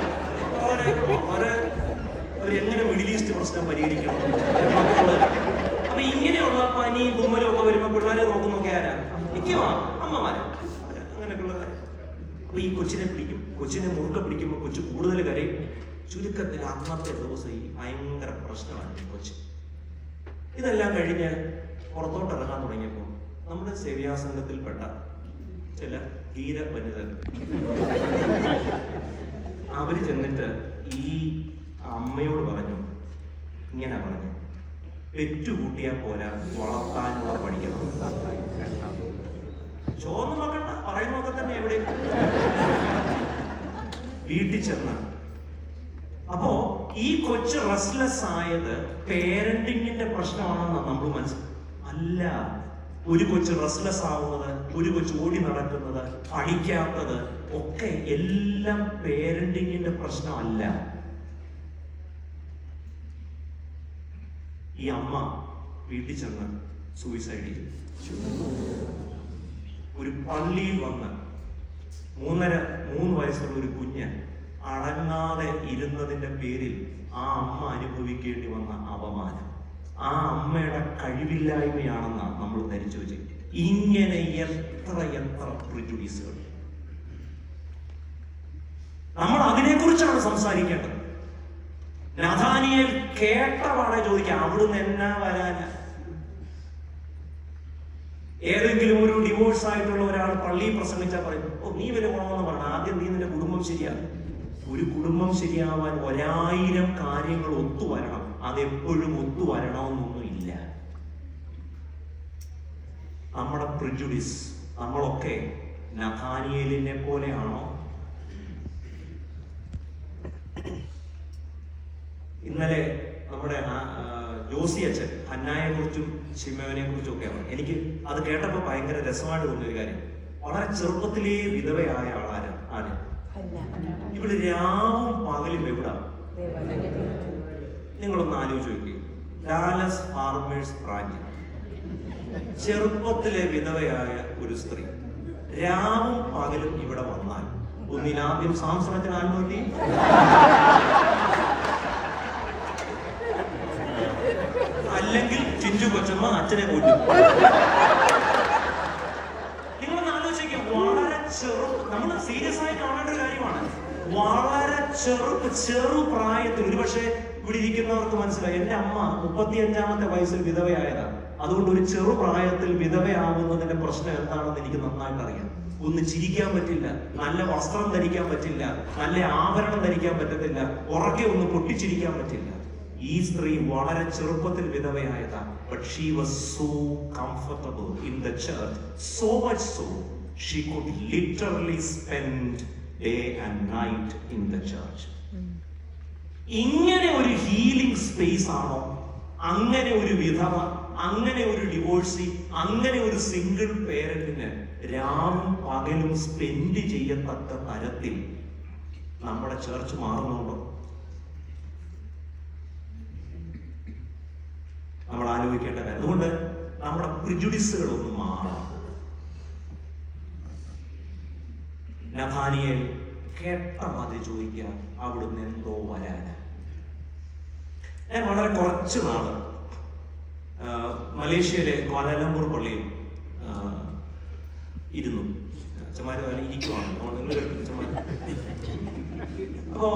അവരെങ്ങനെ മിഡിൽ ഈസ്റ്റ് പ്രശ്നം പരിഹരിക്കണം. അപ്പൊ ഇങ്ങനെയുള്ള പനി തുമ്മലും ഒക്കെ വരുമ്പോൾ പിള്ളേരെ നോക്കുന്നൊക്കെ ആരാ? മിക്കവാ അമ്മമാരാ. അങ്ങനെയൊക്കെയുള്ള കാര്യം. അപ്പൊ ഈ കൊച്ചിനെ പിടിക്കും, കൊച്ചിനെ മുറുക്കെ പിടിക്കുമ്പോൾ കൊച്ചു കൂടുതൽ കരയും. ചുരുക്കത്തിൽ അന്നത്തെ ദിവസം ഈ ഭയങ്കര പ്രശ്നമാണ് ഈ കൊച്ച്. ഇതെല്ലാം കഴിഞ്ഞ് പുറത്തോട്ട് ഇറങ്ങാൻ തുടങ്ങിയപ്പോൾ നമ്മുടെ സേവ്യാസംഘത്തിൽപ്പെട്ട ചില ധീര വനിതകൾ അവര് ചെന്നിട്ട് ഈ അമ്മയോട് പറഞ്ഞു, ഇങ്ങനെ പറഞ്ഞു, പെറ്റുകൂട്ടിയാൽ പോരാ, വളർത്താനുള്ള പഠിക്കണം. ചോന്ന് നോക്കണ്ട, പറയുന്നൊക്കെ തന്നെ എവിടെ വീട്ടിൽ ചെന്ന്. അപ്പോ ഈ കൊച്ചു റെസ്റ്റ്ലെസ് ആയത് പേരന്റിങ്ങിന്റെ പ്രശ്നമാണെന്നാണ് നമ്മൾ അല്ല. ഒരു കൊച്ചു റെസ്റ്റ്ലെസ് ആവുന്നത്, ഒരു കൊച്ചു ഓടി നടക്കുന്നത്, പഠിക്കാത്തത് ഒക്കെ എല്ലാം പേരന്റിങ്ങിന്റെ പ്രശ്നമല്ല. ഈ അമ്മ വീട്ടിൽ ചെന്ന് സൂയിസൈഡ് ചെയ്തു. ഒരു പള്ളിയിൽ വന്ന് 3 വയസ്സുള്ള ഒരു കുഞ്ഞ് അടങ്ങാതെ ഇരുന്നതിന്റെ പേരിൽ ആ അമ്മ അനുഭവിക്കേണ്ടി വന്ന അപമാനം ആ അമ്മയുടെ കഴിവില്ലായ്മയാണെന്നാണ് നമ്മൾ ധരിച്ചു വെച്ചത്. ഇങ്ങനെ എത്ര പ്രിജുഡീസുകൾ. നമ്മൾ അതിനെക്കുറിച്ചാണ് സംസാരിക്കേണ്ടത്. നഥാനിയേൽ കേട്ട പാടെ ചോദിക്കാം, അവിടുന്ന് എന്നാ വരാനാ? ഏതെങ്കിലും ഒരു ഡിവോഴ്സ് ആയിട്ടുള്ള ഒരാൾ പള്ളിയിൽ പ്രസംഗിച്ചാൽ പറയും, ഓ നീ വരെ പോകണമെന്ന് പറഞ്ഞു. ആദ്യം നീ നിന്റെ കുടുംബം ശരിയാകും. ഒരു കുടുംബം ശരിയാവാൻ 1000 കാര്യങ്ങൾ ഒത്തുവരണം. അതെപ്പോഴും ഒത്തുവരണമെന്നൊന്നും ഇല്ല. നമ്മുടെ പ്രിജുഡിസ്, നമ്മളൊക്കെ നഥാനിയേലിനെ പോലെയാണോ? ഇന്നലെ നമ്മുടെ ജോസി അച്ഛൻ ഹന്നായെ കുറിച്ചും ശിമയോനെ കുറിച്ചും ഒക്കെയാണ്. എനിക്ക് അത് കേട്ടപ്പോൾ ഭയങ്കര രസമായിട്ട് തോന്നിയൊരു കാര്യം, വളരെ ചെറുപ്പത്തിലേ വിധവയായ ആളാണ്. ഇവിടെ രാവും പകലും എവിടാ? നിങ്ങളൊന്ന് ആലോചിച്ച് നോക്കി. ഡാലസ് ഫാർമേഴ്സ് ബ്രാഞ്ച്, ചെറുപ്പത്തിലെ വിധവയായ ഒരു സ്ത്രീ രാവും പകലും ഇവിടെ വന്നാൽ ഒന്നിലാദ്യം സാംസ്രത്തിന് ആത്മഹത്യ, അല്ലെങ്കിൽ ചിഞ്ചു കൊച്ചമ്മ അച്ഛനെ കൊല്ലും. നിങ്ങളൊന്ന് ആലോചിക്കുക, വളരെ നമ്മൾ സീരിയസ് ആയി കാണേണ്ട ഒരു കാര്യമാണ്. വളരെ ചെറു പ്രായത്തിൽ, ഒരുപക്ഷെ ഇവിടെ ഇരിക്കുന്നവർക്ക് മനസ്സിലായി, എന്റെ അമ്മ 35-ാമത്തെ വയസ്സിൽ വിധവയായതാണ്. അതുകൊണ്ട് ഒരു ചെറുപ്രായത്തിൽ വിധവയാവുന്നതിന്റെ പ്രശ്നം എന്താണെന്ന് എനിക്ക് നന്നായിട്ട് അറിയാം. ഒന്ന് ചിരിക്കാൻ പറ്റില്ല, നല്ല വസ്ത്രം ധരിക്കാൻ പറ്റില്ല, നല്ല ആഭരണം ധരിക്കാൻ പറ്റത്തില്ല, ഉറക്കെ ഒന്ന് പൊട്ടിച്ചിരിക്കാൻ പറ്റില്ല. ഈ സ്ത്രീ വളരെ ചെറുപ്പത്തിൽ വിധവയായതാണ്. But she was so comfortable in the church, so much so she could literally spend day and night in the church. ഇങ്ങനെ ഒരു ഹീലിംഗ് സ്പേസ് ആണോ അങ്ങനെ ഒരു വിധവ, അങ്ങനെ ഒരു ഡിവോഴ്സി, അങ്ങനെ ഒരു സിംഗിൾ പേരന്റിന് രാവും പകലും സ്പെൻഡ് ചെയ്യത്തക്ക തരത്തിൽ നമ്മുടെ ചർച്ച് മാറുന്നുണ്ടോ? നമ്മൾ ആലോചിക്കേണ്ട കാര്യം. അതുകൊണ്ട് നമ്മുടെ പ്രിജുഡിസുകളൊന്നും മാറണം. നഥാനിയേൽ കേട്ട മതി ചോദിക്കുക, അവിടുന്ന് എന്തോ വരാന. ഞാൻ വളരെ കുറച്ച് നാള് മലേഷ്യയിലെ ക്വാലാലംപൂർ പള്ളിയിൽ ഇരുന്നു. അച്ഛന്മാര് തന്നെ ഇരിക്കുവാണ്. അപ്പോ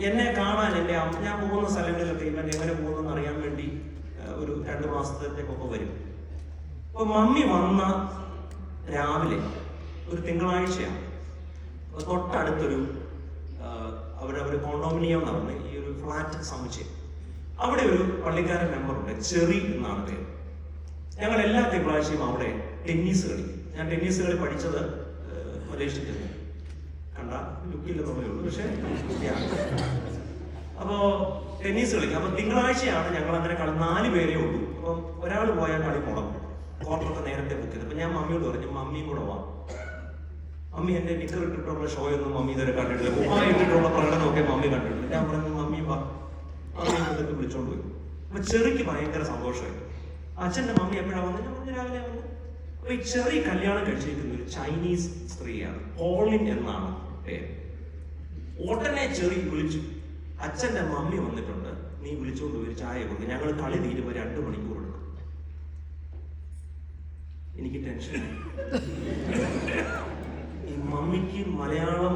എന്നെ കാണാൻ ഞാൻ പോകുന്ന സ്ഥലങ്ങളിലൊക്കെ ഇവൻ എങ്ങനെ പോകുന്നെന്ന് അറിയാൻ വേണ്ടി ഒരു 2 മാസത്തേക്കൊക്കെ വരും. അപ്പൊ മമ്മി വന്ന രാവിലെ ഒരു തിങ്കളാഴ്ചയാണ്. തൊട്ടടുത്തൊരു അവരൊരു കോണ്ടോമിനിയം നടന്ന് ഈ ഒരു ഫ്ലാറ്റ് സമുച്ചയം, അവിടെ ഒരു പള്ളിക്കാരൻ മെമ്പറുണ്ട്, ചെറി എന്നാണ് പേര്. ഞങ്ങൾ എല്ലാ തിങ്കളാഴ്ചയും അവിടെ ടെന്നീസ് കളിക്കും. ഞാൻ ടെന്നീസ് കളി പഠിച്ചത് മലേഷ്യയിൽ. കണ്ട ലുക്കില്ലെന്നുള്ളേ ഉള്ളൂ, പക്ഷെ അപ്പോ ടെന്നീസ് കളിക്കും. അപ്പൊ തിങ്കളാഴ്ചയാണ് ഞങ്ങൾ അങ്ങനെ കളി. 4 പേരേ ഉള്ളൂ. അപ്പം ഒരാൾ പോയാൽ കളി മുടങ്ങും. ക്വാർട്ടറൊക്കെ നേരത്തെ ബുക്ക് ചെയ്ത്. അപ്പൊ ഞാൻ മമ്മിയോട് പറഞ്ഞു, മമ്മിയും കൂടെ വാ. മമ്മി എന്റെ നിക്കർ ഇട്ടിട്ടുള്ള ഷോ ഒന്നും മമ്മി ഇതുവരെ കണ്ടിട്ടില്ല. കുപ്പായ ഇട്ടിട്ടുള്ള പ്രകടനമൊക്കെ മമ്മി കണ്ടിട്ടില്ല. ഞാൻ പറഞ്ഞു, മമ്മിയും വാ. മമ്മിയും ഇതൊക്കെ വിളിച്ചോണ്ട് പോയി. അപ്പൊ ചെറിക്ക് ഭയങ്കര സന്തോഷമായി. അച്ഛന്റെ മമ്മി എപ്പോഴാണ് വന്നത്? ഞാൻ പറഞ്ഞു, രാവിലെ വന്നു. അപ്പൊ ഈ ചെറിയ കല്യാണം കഴിച്ചിരിക്കുന്ന ഒരു ചൈനീസ് സ്ത്രീയാണ്, പോളിൻ എന്നാണ് പേര്. ഉടനെ ചെറി വിളിച്ചു, അച്ഛന്റെ മമ്മി വന്നിട്ടുണ്ട്, നീ വിളിച്ചോണ്ട് പോയി ചായ കൊടുക്കും, ഞങ്ങൾ കളി തീരുമ്പോൾ 2 മണിക്കൂർ എടുക്കും. എനിക്ക് ടെൻഷൻ. ഈ മമ്മിക്ക് മലയാളം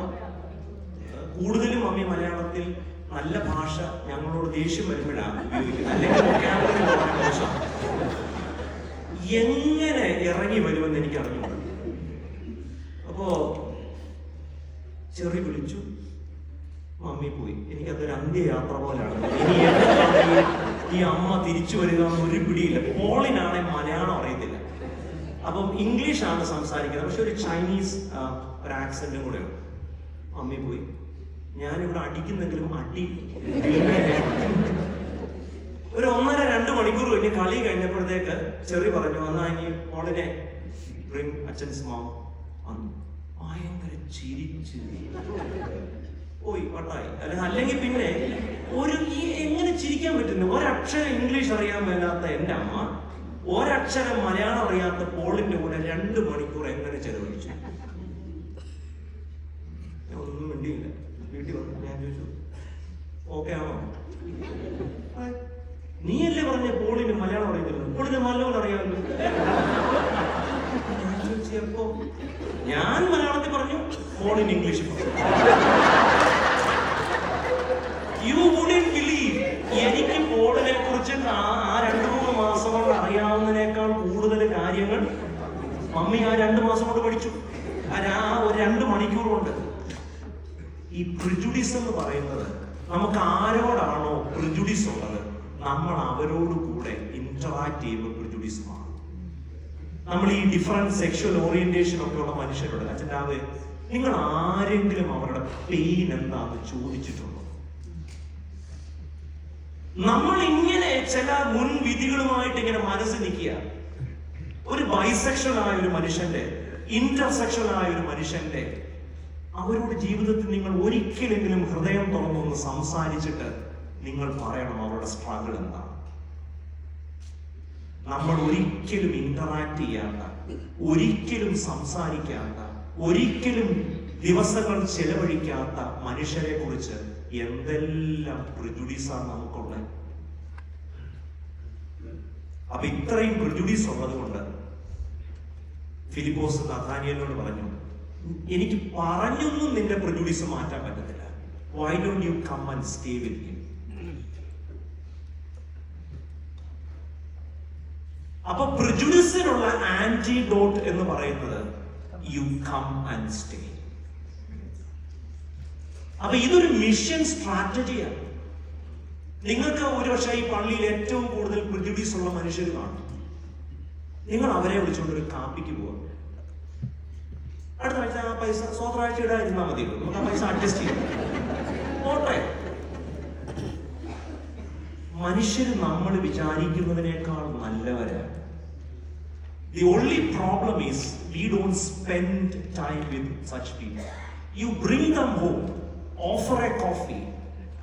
കൂടുതലും, മമ്മി മലയാളത്തിൽ നല്ല ഭാഷ ഞങ്ങളോട് ദേഷ്യം വരുമ്പോഴാണ് ഉപയോഗിക്കുന്നത്, അല്ലെങ്കിൽ എങ്ങനെ ഇറങ്ങി വരുമെന്ന് എനിക്ക് അറിഞ്ഞു. അപ്പോ ചെറി വിളിച്ചു, മമ്മി പോയി. എനിക്കതൊരു അന്ത്യയാത്ര പോലെയാണ്. ഇനി എന്നെ ഈ അമ്മ തിരിച്ചു വരിക ഒരു പിടിയില്ല. പോളിനാണെ മലയാളം അറിയത്തില്ല, അപ്പം ഇംഗ്ലീഷാണ് സംസാരിക്കുന്നത്, പക്ഷെ ഒരു ചൈനീസ് ഒരു ആക്സെന്റും കൂടെയാണ്. മമ്മി പോയി. ഞാനിവിടെ അടിക്കുന്നെങ്കിലും അടി ഒരു 1.5-2 മണിക്കൂർ കഴിഞ്ഞ് കളി കഴിഞ്ഞപ്പോഴത്തേക്ക് ചെറി പറഞ്ഞു, വന്നാ ഇനി മോളിനെ ബ്രിങ് അച്ഛൻസ് മോം വന്നു. ഭയങ്കര ചിരിച്ച് പോയി വട്ടായി. അല്ലെങ്കിൽ പിന്നെ എങ്ങനെ ചിരിക്കാൻ പറ്റുന്നു? ഒരക്ഷരം ഇംഗ്ലീഷ് അറിയാൻ മേലാത്ത എന്റെ അമ്മ ഒരക്ഷരം മലയാളം അറിയാത്ത പോളിന്റെ കൂടെ 2 മണിക്കൂർ എങ്ങനെ ചെലവഴിച്ചു? ഞാൻ ഒന്നും വേണ്ടിയില്ല. വീട്ടിൽ വന്നു ഞാൻ ചോദിച്ചു, ഓക്കെ ആണോ? നീയല്ലേ പറഞ്ഞ പോളിന് മലയാളം അറിയത്തില്ല? പോളിന് നല്ലപോലെ അറിയാമല്ലോ. ചോദിച്ചപ്പോ ഞാൻ മലയാളത്തിൽ പറഞ്ഞു, പോളിന് ഇംഗ്ലീഷ് പറഞ്ഞു. യു വുഡന്റ് ബിലീവ്, എനിക്ക് പോളിനെ കുറിച്ച് ആ 2-3 മാസം കൊണ്ട് അറിയാവുന്നതിനേക്കാൾ കൂടുതൽ കാര്യങ്ങൾ മമ്മി ആ 2 മാസം കൊണ്ട് പഠിച്ചു. ആ ഒരു 2 മണിക്കൂർ കൊണ്ട്. ഈ പ്രിജുഡിസ് എന്ന് പറയുന്നത്, നമുക്ക് ആരോടാണോ പ്രിജുഡിസ് ഉള്ളത്, നമ്മൾ അവരോട് കൂടെ ഇന്ററാക്ട് ചെയ്യുമ്പോൾ പ്രിജുഡിസ് മാറും. നമ്മൾ ഈ ഡിഫറെന്റ് സെക്ഷൽ ഓറിയന്റേഷൻ ഒക്കെ ഉള്ള മനുഷ്യരോട്, അച്ഛനാവ് നിങ്ങൾ ആരെങ്കിലും അവരുടെ പെയിൻ എന്താന്ന് ചോദിച്ചിട്ടുണ്ടോ? നമ്മൾ ഇങ്ങനെ ചില മുൻവിധികളുമായിട്ട് ഇങ്ങനെ മനസ്സ് നിൽക്കുക. ഒരു ബൈസെക്ഷൽ ആയ ഒരു മനുഷ്യന്റെ, ഇന്റർസെക്ഷൽ ആയ ഒരു മനുഷ്യന്റെ, അവരോട് ജീവിതത്തിൽ നിങ്ങൾ ഒരിക്കലെങ്കിലും ഹൃദയം തുറന്നൊന്ന് സംസാരിച്ചിട്ട് നിങ്ങൾ പറയണം അവരുടെ സ്ട്രഗിൾ എന്താണ്. നമ്മൾ ഒരിക്കലും ഇന്ററാക്ട് ചെയ്യാത്ത, ഒരിക്കലും സംസാരിക്കാത്ത, ഒരിക്കലും ദിവസങ്ങൾ ചെലവഴിക്കാത്ത മനുഷ്യരെ കുറിച്ച് എന്തെല്ലാം പ്രിജുഡീസാണ് നമുക്കുള്ളത്. അപ്പൊ ഇത്രയും പ്രിജുഡീസ് ഉള്ളത് കൊണ്ട് ഫിലിപ്പോസ് നഥാനിയേലിനോട് പറഞ്ഞു, എനിക്ക് പറഞ്ഞൊന്നും നിന്റെ പ്രിജുഡീസ് മാറ്റാൻ പറ്റത്തില്ല. Why don't you come and stay with him? അപ്പൊ പ്രിജുഡീസിനുള്ള ആന്റിഡോട്ട് എന്ന് പറയുന്നത് യു കം ആൻഡ് സ്റ്റേ. അപ്പൊ ഇതൊരു മിഷൻ സ്ട്രാറ്റജിയാണ്. നിങ്ങൾക്ക് ഒരുപക്ഷെ ഈ പള്ളിയിൽ ഏറ്റവും കൂടുതൽ പ്രിജുഡീസ് ഉള്ള മനുഷ്യർ കാണും. നിങ്ങൾ അവരെ വിളിച്ചുകൊണ്ട് ഒരു കാപ്പിക്ക് പോവാം. അടുത്ത ആഴ്ച ആ പൈസ സ്വതരാഴ്ച ഇടാതിരുന്നാൽ മതി, നമുക്ക് ആ പൈസ അഡ്ജസ്റ്റ് ചെയ്യാം. പോട്ടെ. മനുഷ്യർ നമ്മൾ വിചാരിക്കുന്നതിനേക്കാൾ നല്ലവരാണ്. The only problem is we don't spend time with such people. You bring them home, offer a coffee,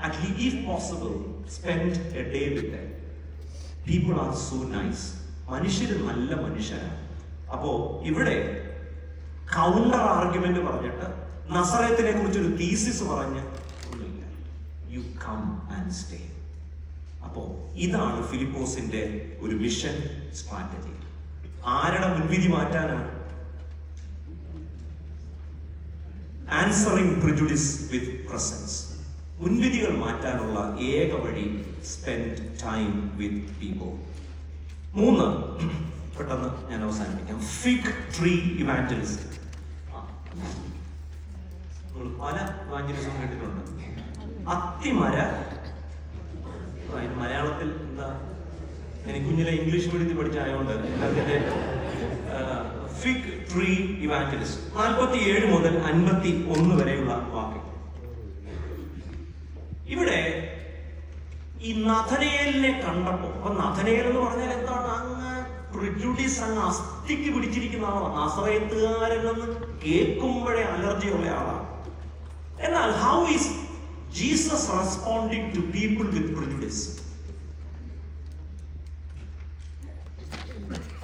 at least if possible, spend a day with them. People are so nice. മനുഷ്യര് നല്ല മനുഷ്യരാണ്. അപ്പോ ഇവിടെ counter argument പറഞ്ഞിട്ട് നസറേത്തിനെ കുറിച്ചൊരു thesis പറഞ്ഞ് ഒന്നുമില്ല. You come and stay. അപ്പോ ഇതാണ് ഫിലിപ്പോസിന്റെ ഒരു മിഷൻ സ്ട്രാറ്റജി. ആരുടെ മുൻവിധി മാറ്റാനാണ്? Answering prejudice with presence. മുൻവിധികൾ മാറ്റാനുള്ള ഏക വഴി സ്പെൻഡ് ടൈം വിത്ത് പീപ്പിൾ. 3, പെട്ടെന്ന് ഞാൻ അവസാനിപ്പിക്കാം. Fig tree evangelist. പല ഇവാഞ്ചലിസം കേട്ടിട്ടുണ്ട്. അത്തിമര, മലയാളത്തിൽ എന്താ, എനിക്ക് കുഞ്ഞിലെ ഇംഗ്ലീഷ് മീഡിയത്തിൽ പഠിച്ചായതുകൊണ്ട് അതിന്റെ ഫിഗ് ട്രീ ഇവാഞ്ചലിസ്റ്റ് 47 മുതൽ 51 വരെയുള്ള വാക്യം. ഇവിടെ ഈ നഥനയേലിനെ കണ്ടപ്പോ, അപ്പൊ നഥനയേൽ എന്ന് പറഞ്ഞാൽ എന്താണ്? അങ്ങ് പ്രിജുഡീസ്, അങ്ങ് അസ്ഥിക്ക് പിടിച്ചിരിക്കുന്ന ആളാണ്. നസറേത്തുകാരനെന്ന് കേൾക്കുമ്പോഴേ അലർജിയുള്ള ആളാണ്. എന്നാൽ how is Jesus responding to people with prejudice?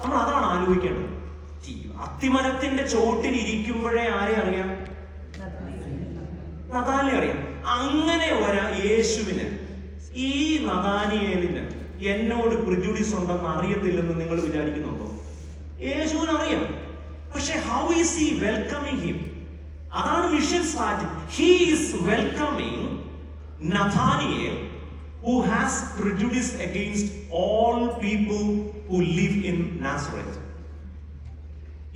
നമ്മൾ അതാണ് ആലോചിക്കേണ്ടത്. അത്തിമരത്തിന്റെ ചോട്ടിൽ ഇരിക്കുമ്പോഴേ ആരെ അറിയാം? നഥാനിയെ അറിയാം. അങ്ങനെ യേശുവിന്, ഈ നഥാനിയേലിന് എന്നോട് പ്രിജുഡീസ് ഉണ്ടെന്ന് അറിയത്തില്ലെന്ന് നിങ്ങൾ വിചാരിക്കുന്നുണ്ടോ? യേശുവിന് അറിയാം. പക്ഷെ how is he welcoming him? അതാണ് mission strategy. He is welcoming Nathanael who has prejudice against all people who live in Nazareth.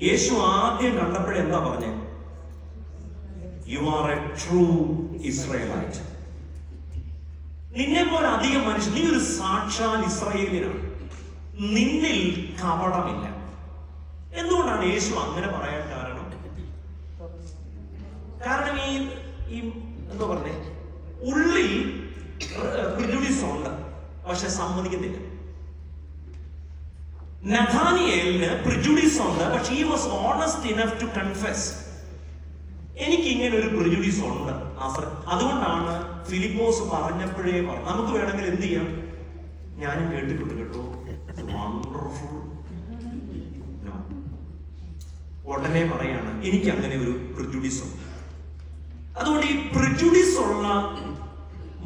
യേശു ആദ്യം കണ്ടപ്പോഴേ എന്താ പറഞ്ഞേ? You are a true Israelite. നിന്നെ പോലെ അധികം മനുഷ്യൻ, നീ ഒരു സാക്ഷാൽ ഇസ്രായേലിനാണ്, നിന്നിൽ കപടമില്ല. എന്തുകൊണ്ടാണ് യേശു അങ്ങനെ പറയാൻ കാരണം? കാരണം ഈ എന്താ പറഞ്ഞേ, ഉള്ളിൽ പ്രിജുഡീസ് ഉണ്ട്, പക്ഷെ സമ്മതിക്കുന്നില്ല. നഥാനിയേലിന് പ്രിജുഡീസ് ഉണ്ട്, പക്ഷെ he was honest enough to confess, എനിക്ക് ഇങ്ങനെ ഒരു പ്രിജുഡീസ് ഉണ്ട്. അതുകൊണ്ടാണ് ഫിലിപ്പോസ് പറഞ്ഞപ്പോഴേ പറഞ്ഞു. നമുക്ക് വേണമെങ്കിൽ എന്ത് ചെയ്യാം? ഞാനും കേട്ടിട്ടുണ്ട് കേട്ടോ, വണ്ടർഫുൾ. ഉടനെ പറയാണ് എനിക്ക് അങ്ങനെ ഒരു പ്രിജുഡീസ് ഉണ്ട്. അതുകൊണ്ട് ഈ പ്രിജുഡീസ് ഉള്ള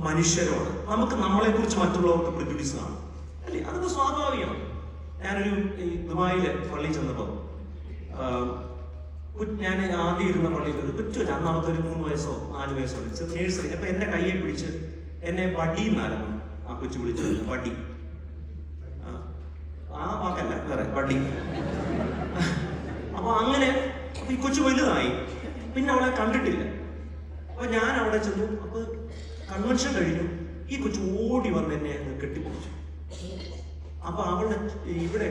മനുഷ്യരോട് നമുക്ക് നമ്മളെ കുറിച്ച് മറ്റുള്ളവർക്ക് പ്രിജുഡീസ് കാണും, അല്ലേ? അതൊക്കെ സ്വാഭാവികമാണ്. ഞാനൊരു ദുബായില് പള്ളിയിൽ ചെന്നപ്പോ, ഞാൻ ആദ്യം ഇരുന്ന പള്ളിയിൽ ഒരു കൊച്ചു, അന്നാമത്തെ ഒരു 3 വയസ്സോ 4 വയസ്സോ നേഴ്സറി. അപ്പൊ എന്റെ കയ്യെ പിടിച്ച് എന്നെ വടി എന്നായിരുന്നു ആ കൊച്ചു വിളിച്ചത്. വടി, ആ വാക്കല്ല, വേറെ വടി. അപ്പൊ അങ്ങനെ ഈ കൊച്ചു വലുതായി, പിന്നെ അവളെ കണ്ടിട്ടില്ല. അപ്പൊ ഞാൻ അവിടെ ചെന്നു. അപ്പൊ കൺവെൻഷൻ കഴിഞ്ഞു. ഈ കൊച്ചു ഓടി വന്ന് എന്നെ കെട്ടിപ്പൊളിച്ചു. അപ്പൊ അവളുടെ ഇവിടെ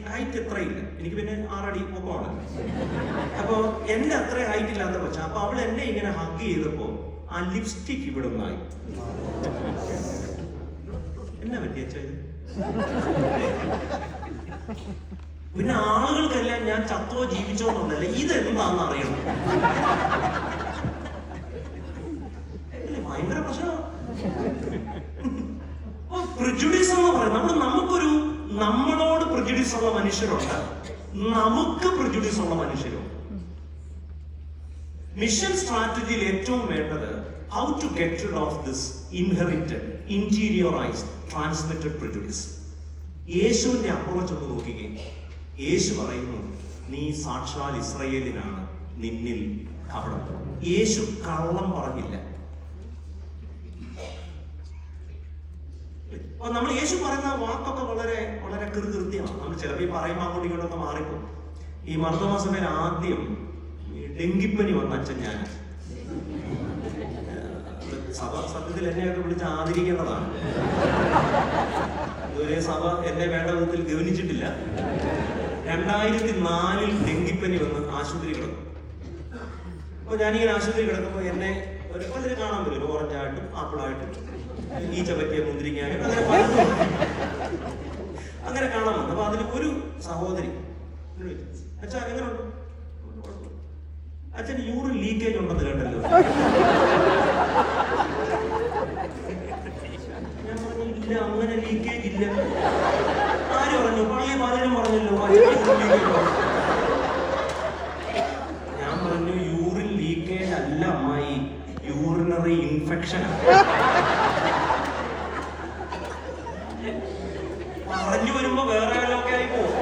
ഹൈറ്റ് എത്രയില്ല, എനിക്ക് പിന്നെ 6 അടി പൊക്കമാണ്. അപ്പൊ എന്റെ അത്ര ഹൈറ്റ് ഇല്ലാത്ത കൊച്ച. അപ്പൊ അവൾ എന്നെ ഇങ്ങനെ ഹഗ് ചെയ്തപ്പോ ആ ലിപ്സ്റ്റിക് ഇവിടെ ഒന്നായി. എന്നാ പറ്റിയ? പിന്നെ ആളുകൾക്കെല്ലാം ഞാൻ ചത്തോ ജീവിച്ചോ എന്നുള്ളതല്ല, ഇതെന്താന്ന് അറിയണം. ഭയങ്കര പ്രശ്നമാണ്. പ്രിജുഡീസ് എന്ന് പറയുന്നത് നമുക്കൊരു, നമ്മളോട് പ്രിജുഡീസ് ഉള്ള മനുഷ്യരുണ്ട്, നമുക്ക് പ്രിജുഡീസ് ഉള്ള മനുഷ്യരുണ്ട്. മിഷൻ സ്ട്രാറ്റജിയിൽ ഏറ്റവും വേണ്ടത് how to get rid of this inherited, interiorised, transmitted prejudice. യേശുവിന്റെ അപ്രോച്ച് ഒന്ന് നോക്കിക്കേ. യേശു പറയുന്നു, നീ സാക്ഷാൽ ഇസ്രായേലിനാണ്, നിന്നിൽ കപടം. യേശു കള്ളം പറഞ്ഞില്ല. നമ്മൾ യേശു പറയുന്ന വാക്കൊക്കെ വളരെ വളരെ കൃത്യമാണ്. നമ്മൾ ചിലപ്പോൾ ഈ പറയുമ്പോൾ അങ്ങോട്ടും ഇങ്ങോട്ടൊക്കെ മാറിപ്പോ. ഈ മർദ്ദമ സഭയിൽ ആദ്യം ഡെങ്കിപ്പനി വന്ന അച്ഛൻ ഞാൻ. സഭ സത്യത്തിൽ എന്നെയൊക്കെ വിളിച്ച് ആദരിക്കേണ്ടതാണ്. ഇതുവരെ സഭ എന്നെ വേണ്ട വിധത്തിൽ ഗവനിച്ചിട്ടില്ല. 2004 ഡെങ്കിപ്പനി വന്ന് ആശുപത്രി കിടന്നു. അപ്പൊ ഞാനിങ്ങനെ ആശുപത്രി കിടക്കുമ്പോൾ എന്നെ പലരും കാണാൻ പറ്റും, ഓറഞ്ചായിട്ടും ആപ്പിളായിട്ടും ഈച്ച പറ്റിയ മുന്തിരിങ്ങായിട്ടും അങ്ങനെ കാണാൻ വന്നു. അപ്പൊ അതിൽ ഒരു സഹോദരി, അച്ഛാ എങ്ങനെയുണ്ട്? അച്ഛന് യൂറിൻ ലീക്കേജ് ഉണ്ടെന്ന് കേട്ടല്ലോ. ഞാൻ പറഞ്ഞു, ഇല്ല, അങ്ങനെ ലീക്കേജ് ഇല്ല. ആര് പറഞ്ഞു? പള്ളി പലരും പറഞ്ഞല്ലോ. ഞാൻ പറഞ്ഞു, യൂറിൻ ലീക്കേജ് അല്ല അമ്മായി, യൂറിനറി ഇൻഫെക്ഷൻ. പറഞ്ഞു വരുമ്പോ വേറെ വല്ലതൊക്കെ ആയി പോകും.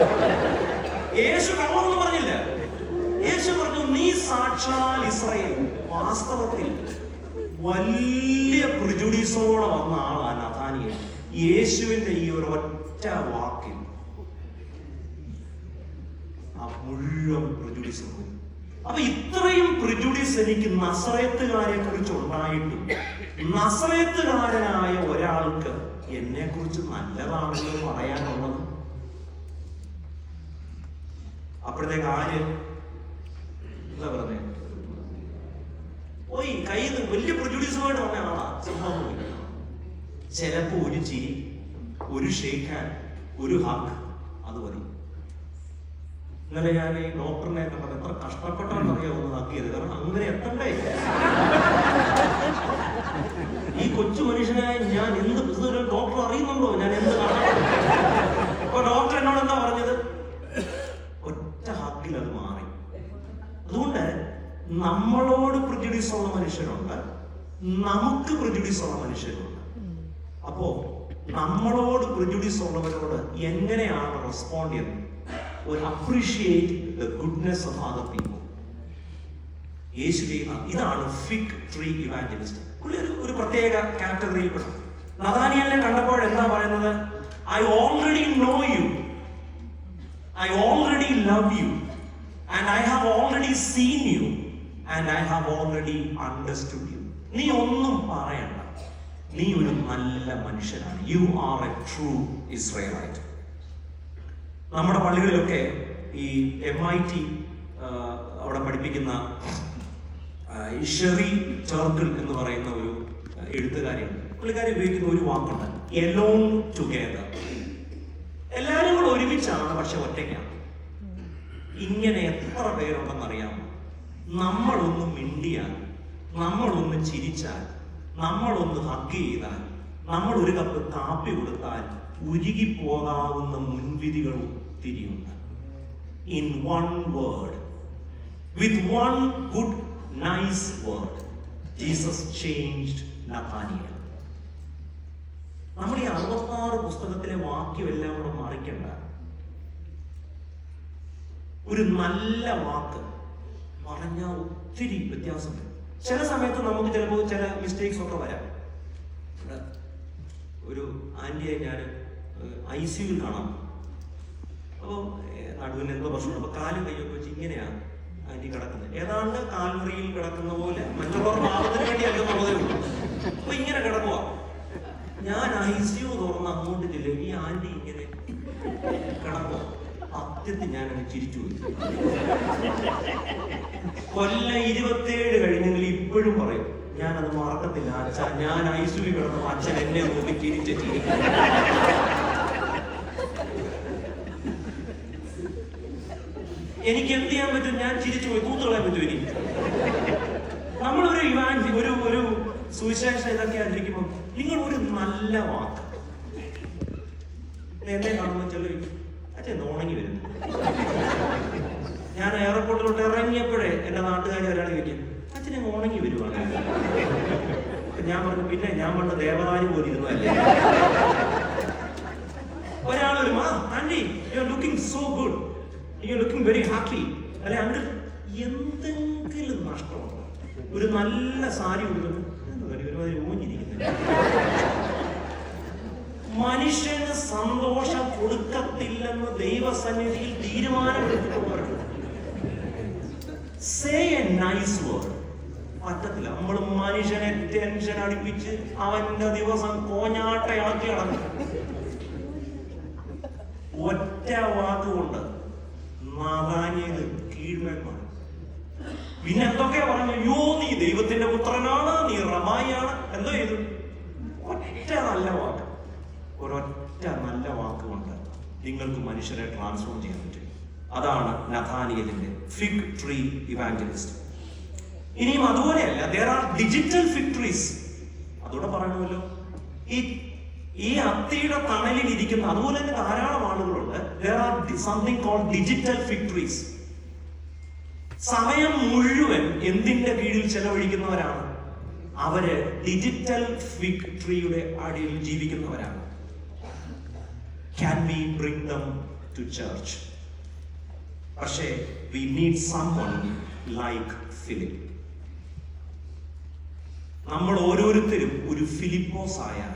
യേശു കള്ളമൊന്നും പറഞ്ഞില്ല. യേശു പറഞ്ഞു, നീ സാക്ഷാൽ ഇസ്രായേൽ. വാസ്തവത്തിൽ വലിയ പ്രിജുഡീസോടെ വന്ന ആളാണ് നഥാനിയേൽ. യേശുവിന്റെ ഈ ഒരു ഒറ്റ വാക്കിൽ ആ മുഴുവൻ പ്രിജുഡീസ്. അപ്പൊ ഇത്രയും പ്രിജുഡീസ് എനിക്ക് നസറേത്തുകാരെ കുറിച്ച് ഉണ്ടായിട്ടും നസറേത്തുകാരനായ ഒരാൾക്ക് എന്നെ കുറിച്ച് നല്ലതാണെന്ന് പറയാനുള്ളത്. അപ്പോഴത്തേക്ക് ആര് എന്താ പറഞ്ഞേ? ഓയ് കയ്യിൽ നിന്ന് വലിയ പ്രൊഡ്യൂസുമായിട്ട് വന്ന ആളാ. സംഭവം ചിലപ്പോ ഒരു ചിരി, ഒരു ഷേക്കാൻ, ഒരു ഹഗ്, അത് മതി. ഇന്നലെ ഞാൻ ഈ ഡോക്ടറിനെ കണ്ടത് എത്ര കഷ്ടപ്പെട്ടാണെന്നറിയാം ഒന്ന് ഹഗ് ചെയ്ത്. കാരണം അങ്ങനെ എത്തണ്ടേ ഈ കൊച്ചു മനുഷ്യനായ ഞാൻ. എന്ത് ഡോക്ടർ അറിയുന്നുണ്ടോ ഞാൻ എന്ത് കാണാൻ? അപ്പൊ ഡോക്ടർ എന്നോട് എന്താ പറഞ്ഞത്? ഒറ്റ ഹഗ്ഗിൽ അത് മാറി. അതുകൊണ്ട് നമ്മളോട് പ്രിജുഡീസ് ഉള്ള മനുഷ്യരുണ്ട്, നമുക്ക് പ്രിജുഡീസ് ഉള്ള മനുഷ്യരുണ്ട്. അപ്പോ നമ്മളോട് പ്രിജുഡീസ് ഉള്ളവരോട് എങ്ങനെയാണ് റെസ്പോണ്ട് ചെയ്യുന്നത്? ഒരു appreciate the goodness of other people. യേശു ചെയ്യുന്ന ഇതാണ് ഫിഗ് ട്രീ ഇവാഞ്ചലിസ്റ്റ്. ഒരു പ്രത്യേക കാറ്റഗറിയിൽ പെടും. നഥാനിയേലിനെ കണ്ടപ്പോൾ എന്താ പറയുന്നത്? I already know you, I already love you, and I have already seen you, and I have already understood you. നീ ഒന്നും പറയണ്ട, നീ ഒരു നല്ല മനുഷ്യനാണ്. You are a true Israelite. നമ്മുടെ പള്ളികളിലൊക്കെ ഈ MIT അവിടെ പഠിപ്പിക്കുന്ന ഷെറി ചർക്കിൾ എന്ന് പറയുന്ന ഒരു എഴുത്തുകാരിയാണ്. പുള്ളിക്കാരി ഉപയോഗിക്കുന്ന ഒരു വാക്കുണ്ട്, എലോൺ ടുഗെദർ. എല്ലാവരും കൂടെ ഒരുമിച്ചാണ്, പക്ഷെ ഒറ്റയ്ക്കാണ്. ഇങ്ങനെ എത്ര പേരുണ്ടെന്നറിയാമോ? നമ്മളൊന്ന് മിണ്ടിയാൽ, നമ്മളൊന്ന് ചിരിച്ചാൽ, നമ്മളൊന്ന് ഹഗ് ചെയ്താൽ, നമ്മൾ ഒരു കപ്പ് കാപ്പി കൊടുത്താൽ ഉരുകി പോകാവുന്ന മുൻവിധികൾ ഒത്തിരിയുണ്ട്. In one word, with one good nice word, Jesus changed Nathaniel. നമ്മൾ ഈ 66 പുസ്തകത്തിലെ വാക്യമെല്ലാം കൂടെ മറിക്കണ്ട. ഒരു നല്ല വാക്ക് പറഞ്ഞാൽ ഒത്തിരി വ്യത്യാസമുണ്ട്. ചില സമയത്ത് നമുക്ക് ചിലപ്പോൾ ചില മിസ്റ്റേക്സ് ഒക്കെ വരാം. ഒരു ആന്റിയെ ഞാൻ ICUവിൽ കാണാം. അപ്പോൾ നടുവിന് എന്തോ പ്രശ്നമുണ്ട്. അപ്പൊ കാലും കൈയൊക്കെ വെച്ച് ഇങ്ങനെയാണ് ആന്റി കിടക്കുന്നത്. ഏതാണ്ട് കാൽമുറിയിൽ കിടക്കുന്ന പോലെ, മറ്റുള്ളവർ പാപത്തിന് വേണ്ടി അല്ലെന്നുള്ളതേ ഉള്ളൂ. അപ്പൊ ഇങ്ങനെ കിടക്കുക. ഞാൻ ICU തുറന്ന് അങ്ങോട്ട് ചെല്ലും, ഈ ആന്റി ഇങ്ങനെ കിടക്കുക. സത്യത്തിൽ ഞാനങ്ങ് ചിരിച്ചു പോയി. കൊല്ലം 27 കഴിഞ്ഞെങ്കിൽ ഇപ്പോഴും പറയും, ഞാനത് മറക്കത്തില്ല അച്ഛ, ഞാൻ ICU കിടന്നു, അച്ഛൻ എന്നെ നോക്കി ചിരിച്ചിട്ട്. എനിക്ക് എന്ത് ചെയ്യാൻ പറ്റും? ഞാൻ ചിരിച്ചു പോയി. തൂത്തുകളയാൻ പറ്റും എനിക്ക്? നമ്മളൊരു ഒരു സുവിശേഷം ഇതൊക്കെ ആയിരിക്കുമ്പോൾ നിങ്ങൾ ഒരു നല്ല വാക്ക് എന്നെ കാണുമ്പോൾ ചെല്ലു, അച്ഛൻ ഉണങ്ങി വരുന്നു. ഞാൻ എയർപോർട്ടിലോട്ട് ഇറങ്ങിയപ്പോഴേ എന്റെ നാട്ടുകാർ ഒരാൾ ചോദിക്കും, അച്ഛനെ ഉണങ്ങി വരുവാണ്. ഞാൻ പറഞ്ഞു, പിന്നെ ഞാൻ പണ്ട് ദേവതാനി പോലെ ഇരുന്നല്ലേ. ഒരാളൊരു aunty you are looking so good, you are looking very happy. അല്ലെ അങ്കിൾ എന്തെങ്കിലും നഷ്ടമുണ്ടോ? ഒരു നല്ല സാരി കൊടുക്കുന്നു ഊഞ്ഞിരിക്കുന്നു. മനുഷ്യന് സന്തോഷം കൊടുക്കത്തില്ലെന്ന് ദൈവസന്നിധിയിൽ തീരുമാനമെടുത്തിട്ടുള്ളവരുണ്ട്. സേ എ നൈസ് വേർഡ് പറ്റത്തില്ല. നമ്മൾ മനുഷ്യനെ ടെൻഷൻ അടിപ്പിച്ച് അവന്റെ ദിവസം കോഞ്ഞാട്ടയാക്കി അടങ്ങും. ഒറ്റ വാക്കുകൊണ്ട് നാദാന്യത് കീഴ്മേന്മാർ. പിന്നെ എന്തൊക്കെയാ പറഞ്ഞു? അയ്യോ നീ ദൈവത്തിന്റെ പുത്രനാണ്, നീ റമായിയാണ്. എന്തോ ചെയ്തു? ഒറ്റ നല്ല വാക്ക്, ഒരൊറ്റ നല്ല വാക്കുകൊണ്ട് നിങ്ങൾക്ക് മനുഷ്യരെ ട്രാൻസ്ഫോം ചെയ്യാൻ പറ്റും. അതാണ് നഥാനിയേലിന്റെ ഫിഗ് ട്രീ ഇവാഞ്ചലിസ്റ്റ്. ഇനിയും അതുപോലെയല്ല, there are digital fig trees. അതോടെ പറയണമല്ലോ, ഈ അത്തിയുടെ തണലിൽ ഇരിക്കുന്ന അതുപോലെ തന്നെ ധാരാളം ആളുകളുണ്ട്. there are something called digital fig trees. സമയം മുഴുവൻ എന്തിന്റെ കീഴിൽ ചെലവഴിക്കുന്നവരാണ്? അവര് ഡിജിറ്റൽ ഫിഗ് ട്രീയുടെ അടിയിൽ ജീവിക്കുന്നവരാണ്. Can we bring them to church? പക്ഷേ we need someone like Philip. നമ്മൾ ഓരോരുത്തരും ഒരു ഫിലിപ്പോസ് ആയാൽ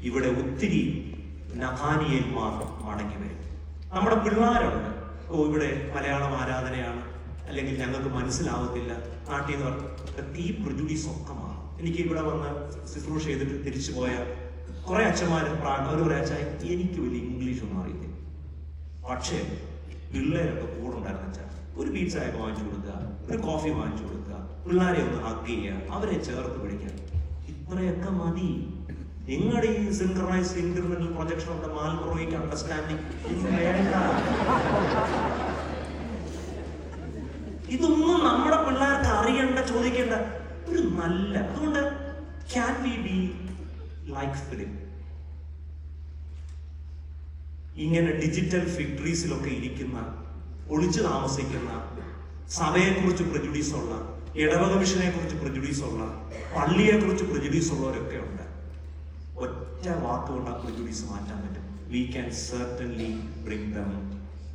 ഇവിടെ ഒത്തിരി നഥാനിയേൽമാർ മടങ്ങി വരും. നമ്മുടെ പിള്ളേരുണ്ട്, ഇവിടെ മലയാളം ആരാധനയാണ്, അല്ലെങ്കിൽ ഞങ്ങൾക്ക് മനസ്സിലാവത്തില്ല നാട്ടിൽ നിന്ന് പറഞ്ഞ ഈ പ്രിജുഡീസ് ഒക്കെ മാറും. എനിക്ക് ഇവിടെ വന്ന് ശുശ്രൂഷ ചെയ്തിട്ട് തിരിച്ചു പോയ കുറെ അച്ഛന്മാർ അവർ പറയാ, എനിക്ക് വലിയ ഇംഗ്ലീഷ് ഒന്നും അറിയത്തില്ല, പക്ഷേ പിള്ളേരൊക്കെ കൂടെ ഉണ്ടായിരുന്ന വെച്ചാൽ ഒരു പീസ ഒക്കെ വാങ്ങിച്ചു കൊടുക്കുക, ഒരു കോഫി വാങ്ങിച്ചു കൊടുക്കുക, പിള്ളേരെ ഒന്ന് ഹഗ് ചെയ്യുക, അവരെ ചേർത്ത് പിടിക്കുക, ഇത്രയൊക്കെ മതി. നിങ്ങളുടെ ഈ synchronised internet projection of the മാൽബ്രോയിക് അണ്ടർസ്റ്റാൻഡിങ് വേണ്ട. ഇതൊന്നും നമ്മുടെ പിള്ളേർക്ക് അറിയണ്ട, ചോദിക്കേണ്ട ഒരു നല്ല. അതുകൊണ്ട് can we be like Philip? ഇങ്ങനെ ഡിജിറ്റൽ ഫിഗ് ട്രീസിലൊക്കെ ഇരിക്കുന്ന, ഒളിച്ചു താമസിക്കുന്ന, സഭയെക്കുറിച്ച് പ്രജുഡീസ് ഉള്ള, ഇടവക മിഷനെ കുറിച്ച് പ്രജുഡീസ് ഉള്ള, പള്ളിയെ കുറിച്ച് പ്രജുഡീസ് ഉള്ളവരൊക്കെ ഉണ്ട്. ഒറ്റ വാക്കുകൊണ്ട് ആ പ്രജുഡീസ് മാറ്റാൻ പറ്റും. We can certainly bring them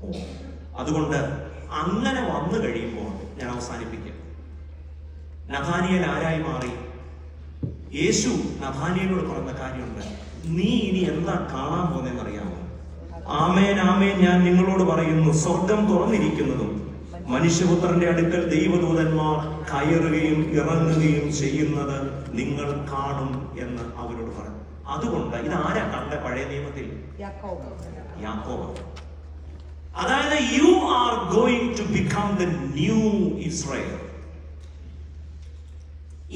home. അതുകൊണ്ട് അങ്ങനെ വന്നു കഴിയുമ്പോൾ ഞാൻ അവസാനിപ്പിക്കാം. നഥാനിയേൽ ആരായി മാറി? യേശു നഥാനിയേലോട് പറഞ്ഞ കാര്യമുണ്ട്, നീ ഇനി എന്താ കാണാൻ പോകുന്നതെന്ന് അറിയാമോ? ആമേൻ ആമേൻ ഞാൻ നിങ്ങളോട് പറയുന്നു, സ്വർഗം തുറന്നിരിക്കുന്നതും മനുഷ്യപുത്രന്റെ അടുക്കൽ ദൈവദൂതന്മാർ കയറുകയും ഇറങ്ങുകയും ചെയ്യുന്നത് നിങ്ങൾ കാണും എന്ന് അവരോട് പറഞ്ഞു. അതുകൊണ്ട് ഇതാരാ കണ്ട പഴയ നിയമത്തിൽ? യാക്കോബ്. അതായത് you are going to become the new Israel.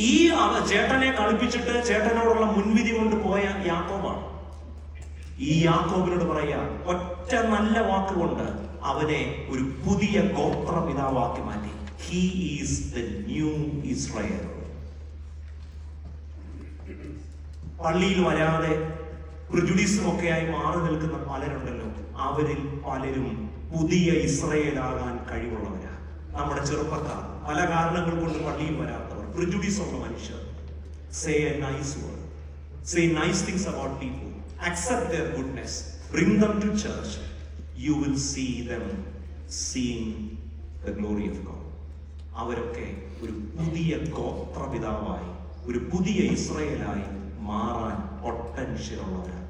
ഈ ചേട്ടനെ കളിപ്പിച്ചിട്ട് ചേട്ടനോടുള്ള മുൻവിധി കൊണ്ട് പോയ യാക്കോബാണ്. ഈ യാക്കോബിനോട് പറയാ, ഒറ്റ നല്ല വാക്കുകൊണ്ട് അവനെ ഒരു പുതിയ ഗോത്രപിതാവാക്കി മാറ്റി. He is the new Israel. പള്ളിയിൽ വരാതെ പ്രിജുഡീസും ഒക്കെയായി മാറി നിൽക്കുന്ന പലരുണ്ടല്ലോ, അവരിൽ പലരും പുതിയ ഇസ്രായേലാകാൻ കഴിവുള്ളവരാ. നമ്മുടെ ചെറുപ്പക്കാർ, പല കാരണങ്ങൾ കൊണ്ട് പള്ളിയിൽ വരാത്തവർ, പ്രിജുഡീസ് ഉള്ള മനുഷ്യർ. Say A nice word, say nice things about people, accept their goodness, bring them to church, you will see them seeing the glory of God. അവരൊക്കെ ഒരു പുതിയ ഗോത്രപിതാവായി, ഒരു പുതിയ ഇസ്രായേലായി മാറാൻ പൊട്ടൻഷ്യൽ ഉള്ളവരാണ്.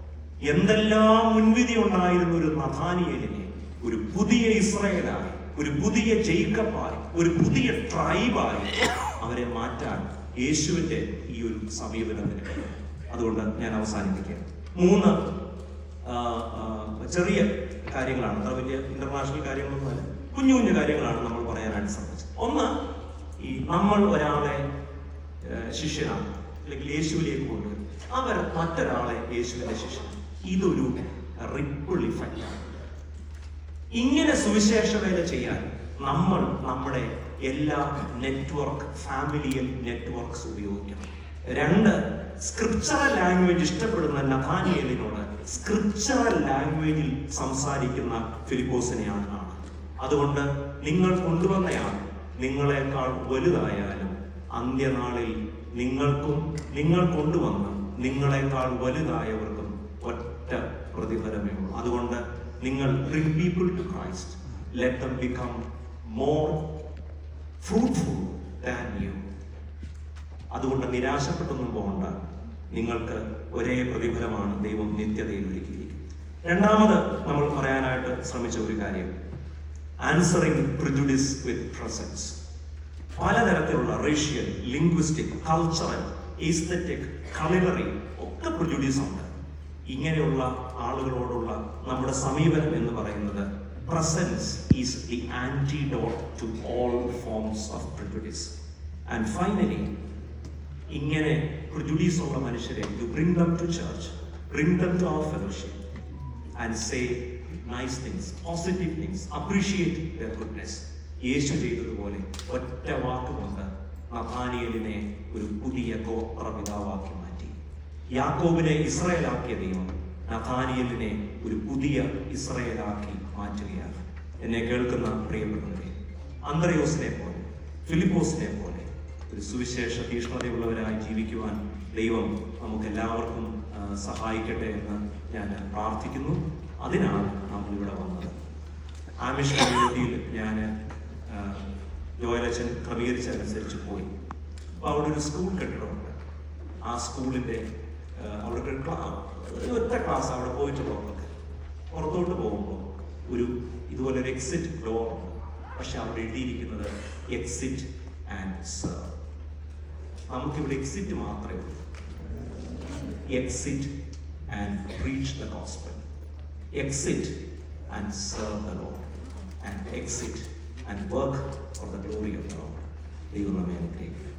എന്തെല്ലാം മുൻവിധി ഉണ്ടായിരുന്ന ഒരു നഥാനിയേലിനെ ഒരു പുതിയ ഇസ്രായേലായി, ഒരു പുതിയ ജേക്കബായി, ഒരു പുതിയ ട്രൈബായി അവരെ മാറ്റാൻ യേശുവിന്റെ ഈ ഒരു സമീപനത്തിന്. അതുകൊണ്ട് ഞാൻ അവസാനിപ്പിക്കാം. 3 ചെറിയ കാര്യങ്ങളാണ്, അത്ര വലിയ ഇന്റർനാഷണൽ കാര്യങ്ങളൊന്നുമല്ല, കുഞ്ഞു കുഞ്ഞു കാര്യങ്ങളാണ് നമ്മൾ പറയാനായിട്ട് ശ്രമിച്ചത്. ഒന്ന്, ഈ നമ്മൾ ഒരാളെ ശിഷ്യനാണ് അല്ലെങ്കിൽ യേശുവിലേക്ക് കൊണ്ടുവരും, അവർ മറ്റൊരാളെ യേശുവിന്റെ ശിഷ്യൻ. ഇതൊരു റിപ്പിൾ ഇഫക്റ്റ് ആണ്. ഇങ്ങനെ സുവിശേഷ വേല ചെയ്യാൻ നമ്മൾ നമ്മുടെ എല്ലാ നെറ്റ്വർക്ക്, ഫാമിലിയൽ നെറ്റ്വർക്ക്സ് ഉപയോഗിക്കണം. 2, സ്ക്രിപ്ചറൽ ലാംഗ്വേജ് ഇഷ്ടപ്പെടുന്ന നഥാനിയേലിനോട് സ്ക്രിപ്ചറൽ ലാംഗ്വേജിൽ സംസാരിക്കുന്ന ഫിലിപ്പോസിനെയാണ് കാണുന്നത്. അതുകൊണ്ട് നിങ്ങൾ കൊണ്ടുവന്നയാൾ നിങ്ങളെക്കാൾ വലുതായാലും അന്ത്യനാളിൽ നിങ്ങൾക്കും നിങ്ങൾ കൊണ്ടുവന്ന നിങ്ങളെക്കാൾ വലുതായവർക്കും ഒറ്റ പ്രതിഫലമേ ഉള്ളൂ. അതുകൊണ്ട് നിങ്ങൾ bring people to Christ, let them become more fruitful than you. അതുകൊണ്ട് നിരാശപ്പെട്ടൊന്നും പോകണ്ട. നിങ്ങൾക്ക് ഒരേ പ്രതിഫലമാണ് ദൈവം നിത്യതയിൽ ഒരുക്കിയിരിക്കുന്നത്. രണ്ടാമത് നമ്മൾ പറയാനായിട്ട് ശ്രമിച്ച ഒരു കാര്യം, ആൻസറിങ് പ്രിജുഡിസ് വിത്ത് പ്രസൻസ്. പലതരത്തിലുള്ള racial, linguistic, cultural, aesthetic, cultural ഒക്കെ പ്രിജുഡീസ് ഉണ്ട്. ഇങ്ങനെയുള്ള ആളുകളോടുള്ള നമ്മുടെ സമീപനം എന്ന് പറയുന്നത് presence is the antidote to all forms of prejudice. And finally, ഇങ്ങനെ പ്രിജുഡീസ് ഉള്ള മനുഷ്യരെ you bring them to church, bring them to our fellowship and say nice things, positive things, appreciate their goodness. യേശു ചെയ്തതുപോലെ ഒറ്റ വാക്കുകൊണ്ട് നഥാനിയേലിനെ ഒരു പുതിയ ഗോത്രപിതാവാക്കി മാറ്റി. യാക്കോബിനെ ഇസ്രായേലാക്കിയ ദൈവം നഥാനിയേലിനെ ഒരു പുതിയ ഇസ്രായേലാക്കി മാറ്റുകയാണ്. എന്നെ കേൾക്കുന്ന പ്രിയപ്പെട്ടവരെ, അന്ത്രയോസിനെ പോലെ, ഫിലിപ്പോസിനെ പോലെ ഒരു സുവിശേഷ തീഷ്ണതയുള്ളവരായി ജീവിക്കുവാൻ ദൈവം നമുക്ക് എല്ലാവർക്കും സഹായിക്കട്ടെ എന്ന് ഞാൻ പ്രാർത്ഥിക്കുന്നു. അതിനാണ് നമ്മൾ ഇവിടെ വന്നത്. ആമിഷ് കമ്മ്യൂണിറ്റിയിൽ ഞാൻ ജോയലച്ചൻ ക്രമീകരിച്ചതനുസരിച്ച് പോയി. അപ്പോൾ അവിടെ ഒരു സ്കൂൾ കെട്ടിടമുണ്ട്. ആ സ്കൂളിൻ്റെ അവിടെ ഒറ്റ ക്ലാസ് അവിടെ പോയിട്ടുള്ളവർക്ക് പുറത്തോട്ട് പോകുമ്പോൾ ഇതുപോലെ ഒരു എക്സിറ്റ് ഡോർ ഉണ്ട്. പക്ഷെ അവിടെ എഴുതിയിരിക്കുന്നത് എക്സിറ്റ് ആൻഡ് സെർവ്. നമുക്കിവിടെ എക്സിറ്റ് മാത്രമേ ഉള്ളൂ. Exit and preach the gospel, exit and serve the Lord, and exit and work for the glory of God. ദൈവം നമ്മെ അനുഗ്രഹിക്കട്ടെ.